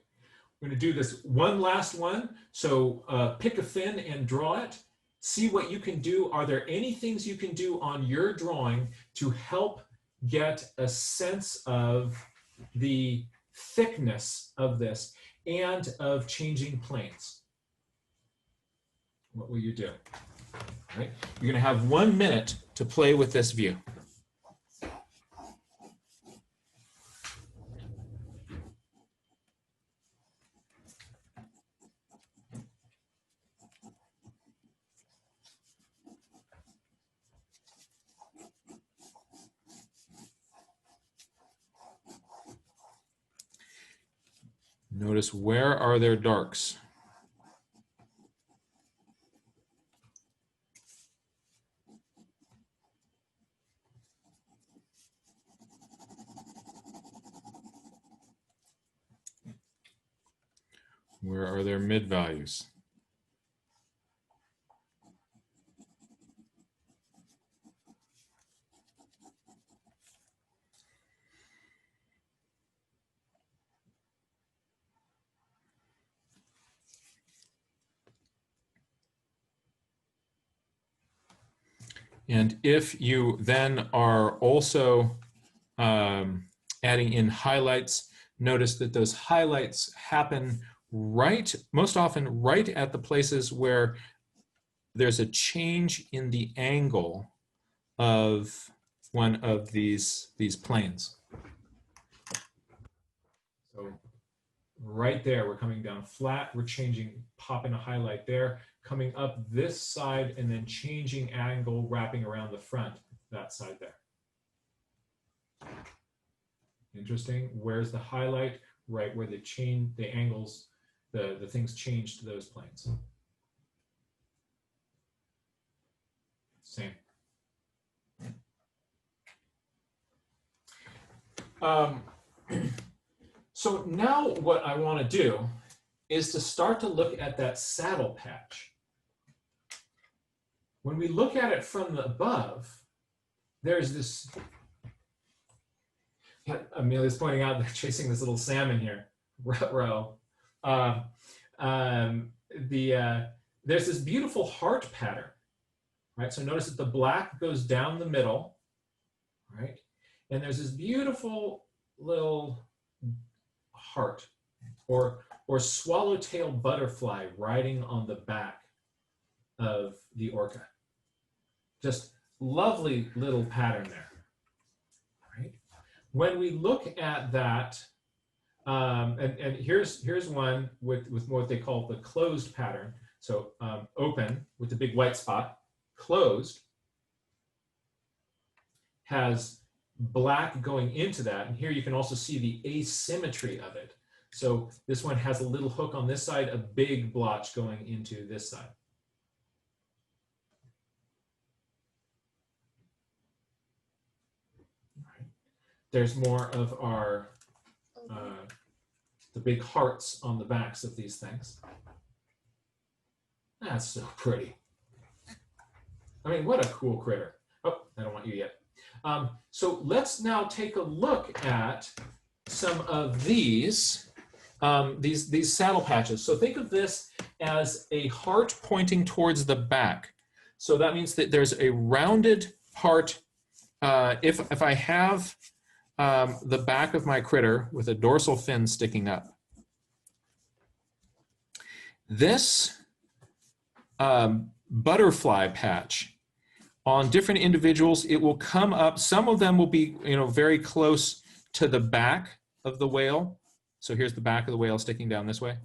we're going to do this one last one. So pick a fin and draw it. See what you can do. Are there any things you can do on your drawing to help get a sense of the thickness of this and of changing planes? What will you do? All right. You're going to have 1 minute to play with this view. Notice, where are there darks? Where are there mid values? And if you then are also adding in highlights, notice that those highlights happen most often right at the places where there's a change in the angle of one of these planes. So right there, we're coming down flat, we're changing, popping a highlight there, coming up this side, and then changing angle, wrapping around the front, that side there. Interesting. Where's the highlight? Right where the angles, the things change to those planes. Same. So now what I want to do is to start to look at that saddle patch. When we look at it from the above, there's this, Amelia's pointing out they're chasing this little salmon here, row. There's this beautiful heart pattern, right? So notice that the black goes down the middle, right? And there's this beautiful little heart or swallowtail butterfly riding on the back of the orca. Just lovely little pattern there, right? When we look at that, and here's one with what they call the closed pattern. So open with the big white spot, closed has black going into that. And here you can also see the asymmetry of it. So this one has a little hook on this side, a big blotch going into this side. There's more of our, the big hearts on the backs of these things. That's so pretty. I mean, what a cool critter. Oh, I don't want you yet. So let's now take a look at some of these saddle patches. So think of this as a heart pointing towards the back. So that means that there's a rounded part. If I have the back of my critter with a dorsal fin sticking up, this butterfly patch on different individuals, it will come up. Some of them will be, very close to the back of the whale. So here's the back of the whale sticking down this way.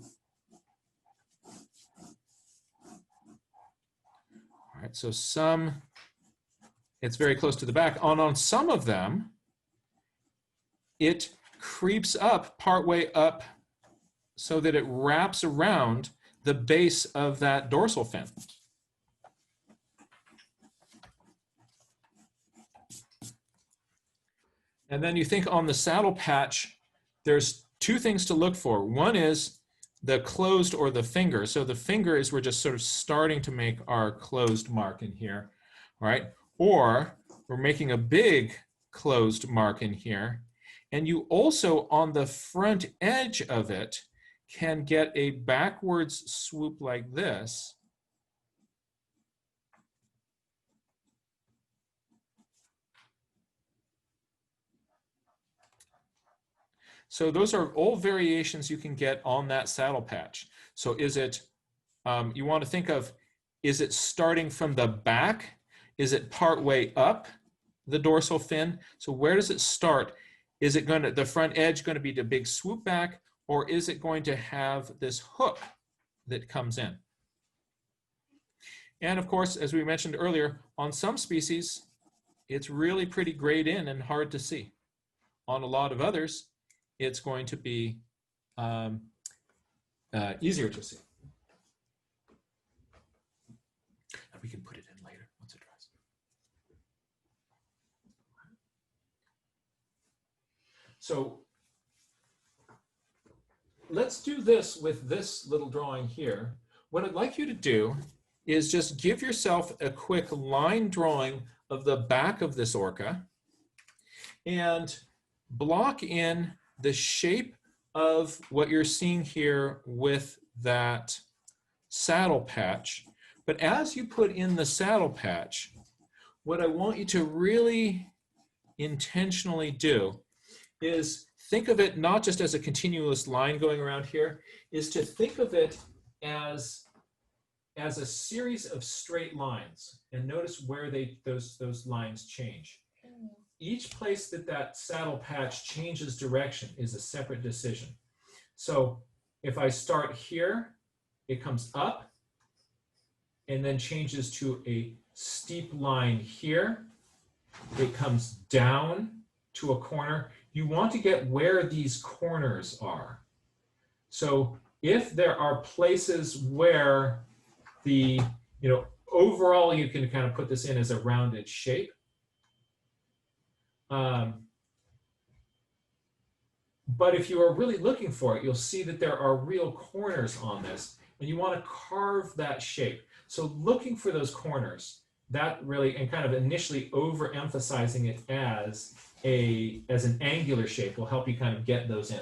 All right, so it's very close to the back. On some of them, it creeps up partway up so that it wraps around the base of that dorsal fin. And then you think on the saddle patch, there's two things to look for. One is the closed or the finger. So the finger is we're just sort of starting to make our closed mark in here, all right? Or we're making a big closed mark in here. And you also, on the front edge of it, can get a backwards swoop like this. So those are all variations you can get on that saddle patch. So is it, you want to think of, is it starting from the back? Is it part way up the dorsal fin? So where does it start? Is it going to, the front edge going to be the big swoop back, or is it going to have this hook that comes in? And of course, as we mentioned earlier, on some species, it's really pretty grayed in and hard to see. On a lot of others, it's going to be easier to see. And we can put it in later once it dries. So let's do this with this little drawing here. What I'd like you to do is just give yourself a quick line drawing of the back of this orca and block in the shape of what you're seeing here with that saddle patch. But as you put in the saddle patch, what I want you to really intentionally do is think of it not just as a continuous line going around here, is to think of it as a series of straight lines. And notice where those lines change. Each place that saddle patch changes direction is a separate decision. So if I start here, it comes up and then changes to a steep line here. It comes down to a corner. You want to get where these corners are. So if there are places where the, overall you can kind of put this in as a rounded shape. But if you are really looking for it, you'll see that there are real corners on this, and you want to carve that shape. So looking for those corners, that really, and kind of initially overemphasizing it as an angular shape will help you kind of get those in.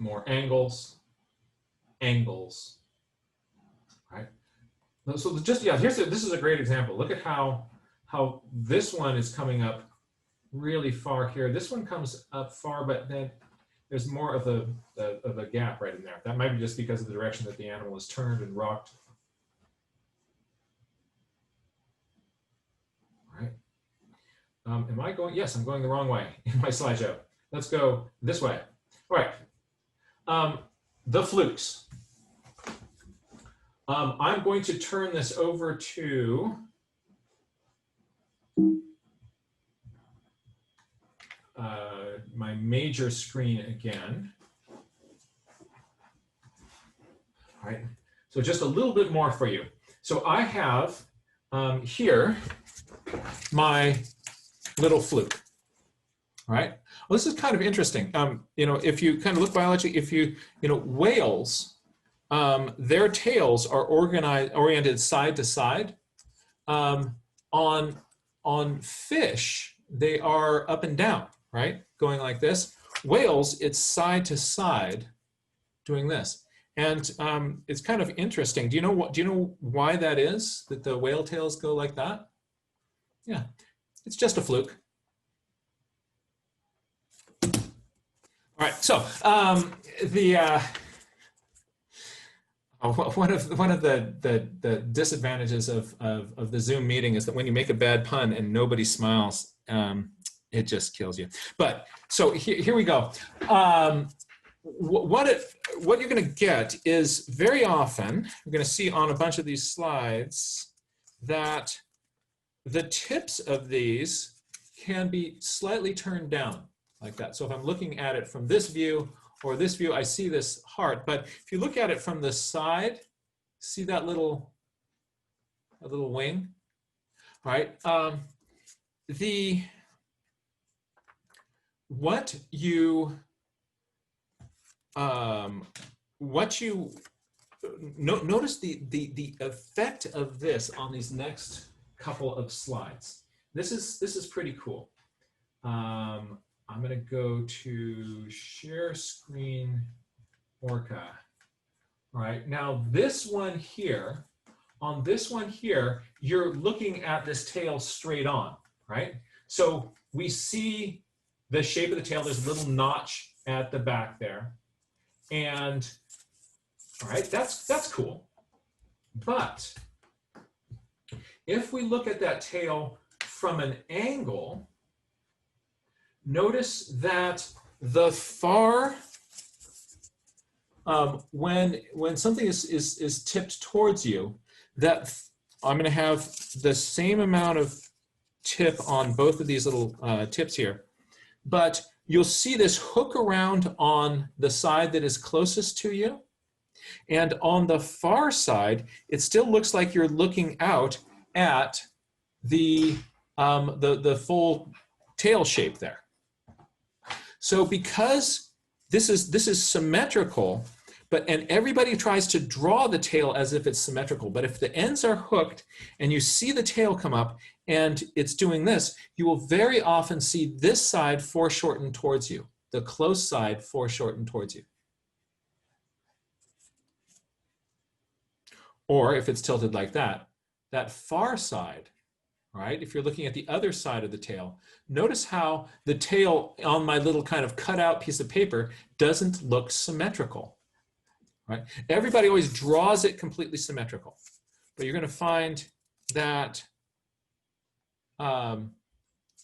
More angles, right? So just, yeah, this is a great example. Look at how this one is coming up really far here. This one comes up far, but then there's more of a gap right in there. That might be just because of the direction that the animal is turned and rocked. All right. Am I going? Yes, I'm going the wrong way in my slideshow. Let's go this way. All right. The flukes. I'm going to turn this over to my major screen again. All right. So just a little bit more for you. So I have here my little fluke. All right. Well, this is kind of interesting. You know, if you kind of look biology, if you know, whales, their tails are oriented side to side. On fish, they are up and down, right? Going like this. Whales, it's side to side, doing this. And it's kind of interesting. Do you know what? Do you know why that is? That the whale tails go like that? Yeah, it's just a fluke. All right, so one of the disadvantages of the Zoom meeting is that when you make a bad pun and nobody smiles, it just kills you. But so here we go. What you're going to get is very often, you're going to see on a bunch of these slides that the tips of these can be slightly turned down like that. So if I'm looking at it from this view or this view, I see this heart. But if you look at it from the side, see that little wing, right? Notice the effect of this on these next couple of slides. This is pretty cool. I'm going to go to share screen Orca. All right, now this one here, on this one here, you're looking at this tail straight on, right? So we see the shape of the tail. There's a little notch at the back there. And all right, that's cool. But if we look at that tail from an angle, notice that the far, when something is tipped towards you, that I'm going to have the same amount of tip on both of these little tips here, but you'll see this hook around on the side that is closest to you, and on the far side, it still looks like you're looking out at the full tail shape there. So because this is symmetrical, and everybody tries to draw the tail as if it's symmetrical, but if the ends are hooked and you see the tail come up and it's doing this, you will very often see this side foreshorten towards you, the close side foreshorten towards you. Or if it's tilted like that, that far side, right? If you're looking at the other side of the tail, notice how the tail on my little kind of cutout piece of paper doesn't look symmetrical, right? Everybody always draws it completely symmetrical, but you're going to find that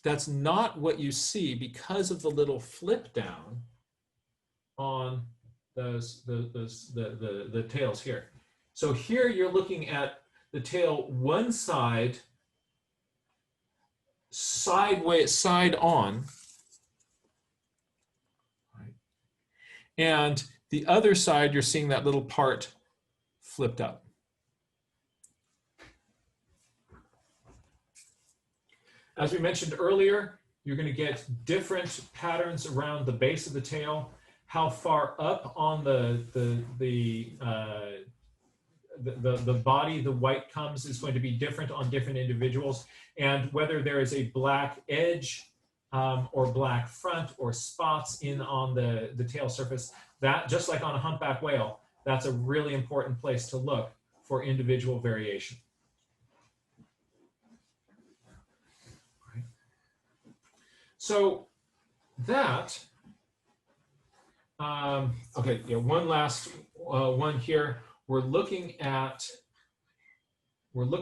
that's not what you see because of the little flip down on the tails here. So here you're looking at the tail one side sideways, side on, right? And the other side, you're seeing that little part flipped up. As we mentioned earlier, you're going to get different patterns around the base of the tail. How far up on the body the white comes is going to be different on different individuals, and whether there is a black edge or black front or spots in on the tail surface, that just like on a humpback whale, that's a really important place to look for individual variation. So that, okay, yeah, one last one here. We're looking at the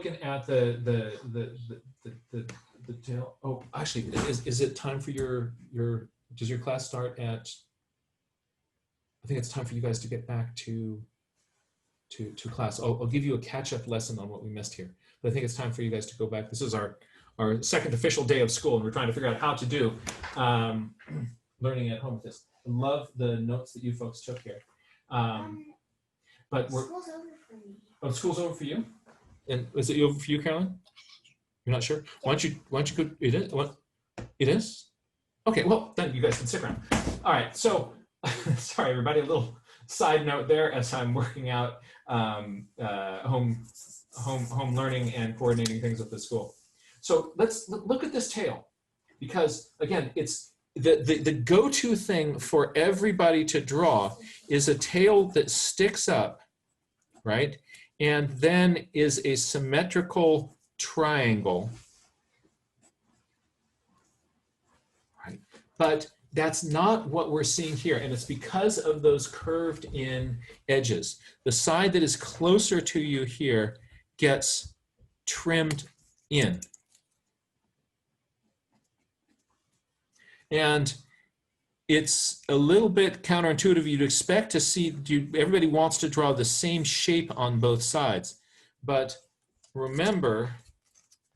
tail. Oh, actually, is it time for your does your class start at? I think it's time for you guys to get back to class. I'll give you a catch-up lesson on what we missed here. But I think it's time for you guys to go back. This is our second official day of school, and we're trying to figure out how to do learning at home with this. I love the notes that you folks took here. But school's over for me. Oh, school's over for you? And is it over for you, Caroline? You're not sure? Why don't you go? It is? What? It is? Okay, well, then you guys can stick around. All right, so sorry, everybody, a little side note there as I'm working out home learning and coordinating things with the school. So let's look at this tail, because again, it's the go-to thing for everybody to draw is a tail that sticks up, right? And then is a symmetrical triangle, right? But that's not what we're seeing here, and it's because of those curved in edges. The side that is closer to you here gets trimmed in. And it's a little bit counterintuitive. You'd expect to see, everybody wants to draw the same shape on both sides. But remember,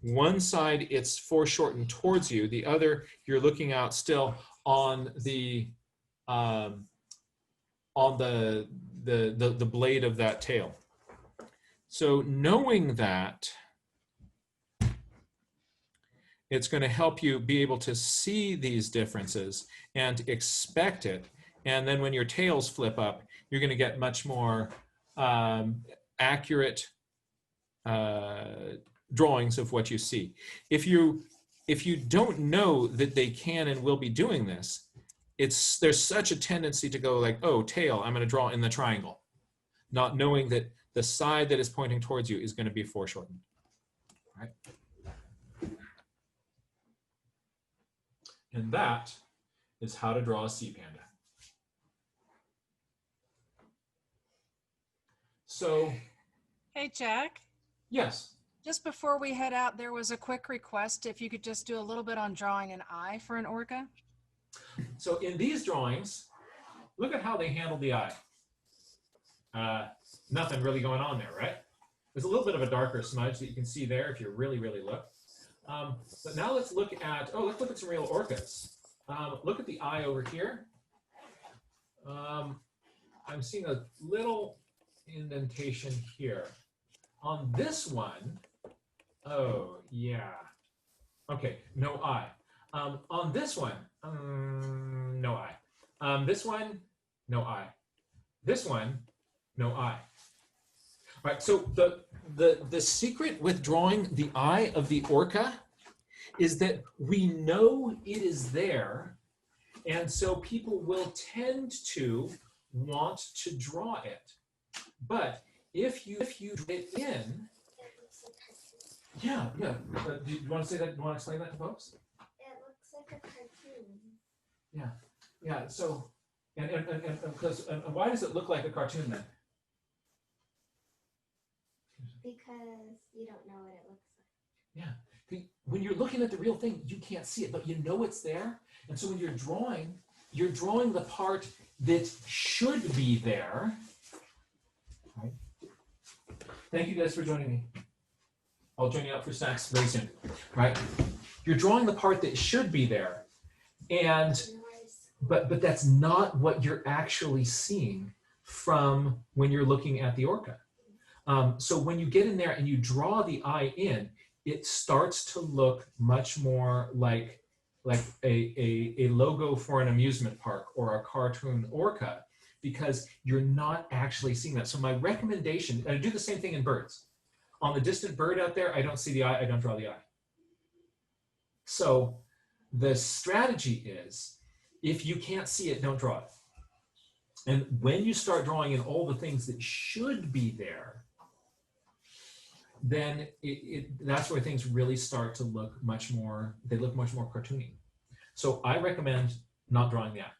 one side it's foreshortened towards you, the other you're looking out still on the blade of that tail. So knowing that, it's going to help you be able to see these differences and expect it. And then when your tails flip up, you're going to get much more accurate drawings of what you see. If you don't know that they can and will be doing this, there's such a tendency to go like, oh, tail, I'm going to draw in the triangle, not knowing that the side that is pointing towards you is going to be foreshortened. Right? And that is how to draw a sea panda. So, Hey, Jack. yes. Just before we head out, there was a quick request if you could just do a little bit on drawing an eye for an orca. So in these drawings, look at how they handled the eye. Nothing really going on there, right? There's a little bit of a darker smudge that you can see there if you really, really look. But now let's look at, let's look at some real orcas. Look at the eye over here. I'm seeing a little indentation here. On this one, oh yeah. Okay, no eye. On this one, no eye. This one, no eye. This one, no eye. All right, so the secret with drawing the eye of the orca is that we know it is there, and so people will tend to want to draw it. But if you draw it in, yeah. Do you want to say that? Do you want to explain that to folks? It looks like a cartoon. Yeah. So, and why does it look like a cartoon then? Because you don't know what it looks like. Yeah. When you're looking at the real thing, you can't see it, but you know it's there. And so when you're drawing the part that should be there. Right? Thank you guys for joining me. I'll join you out for snacks very soon. Right? You're drawing the part that should be there, but that's not what you're actually seeing from when you're looking at the orca. So when you get in there and you draw the eye in, it starts to look much more like a logo for an amusement park or a cartoon orca, because you're not actually seeing that. So my recommendation, and I do the same thing in birds. On the distant bird out there, I don't see the eye, I don't draw the eye. So the strategy is, if you can't see it, don't draw it. And when you start drawing in all the things that should be there, then that's where things really start to look much more, they look much more cartoony. So I recommend not drawing the eye.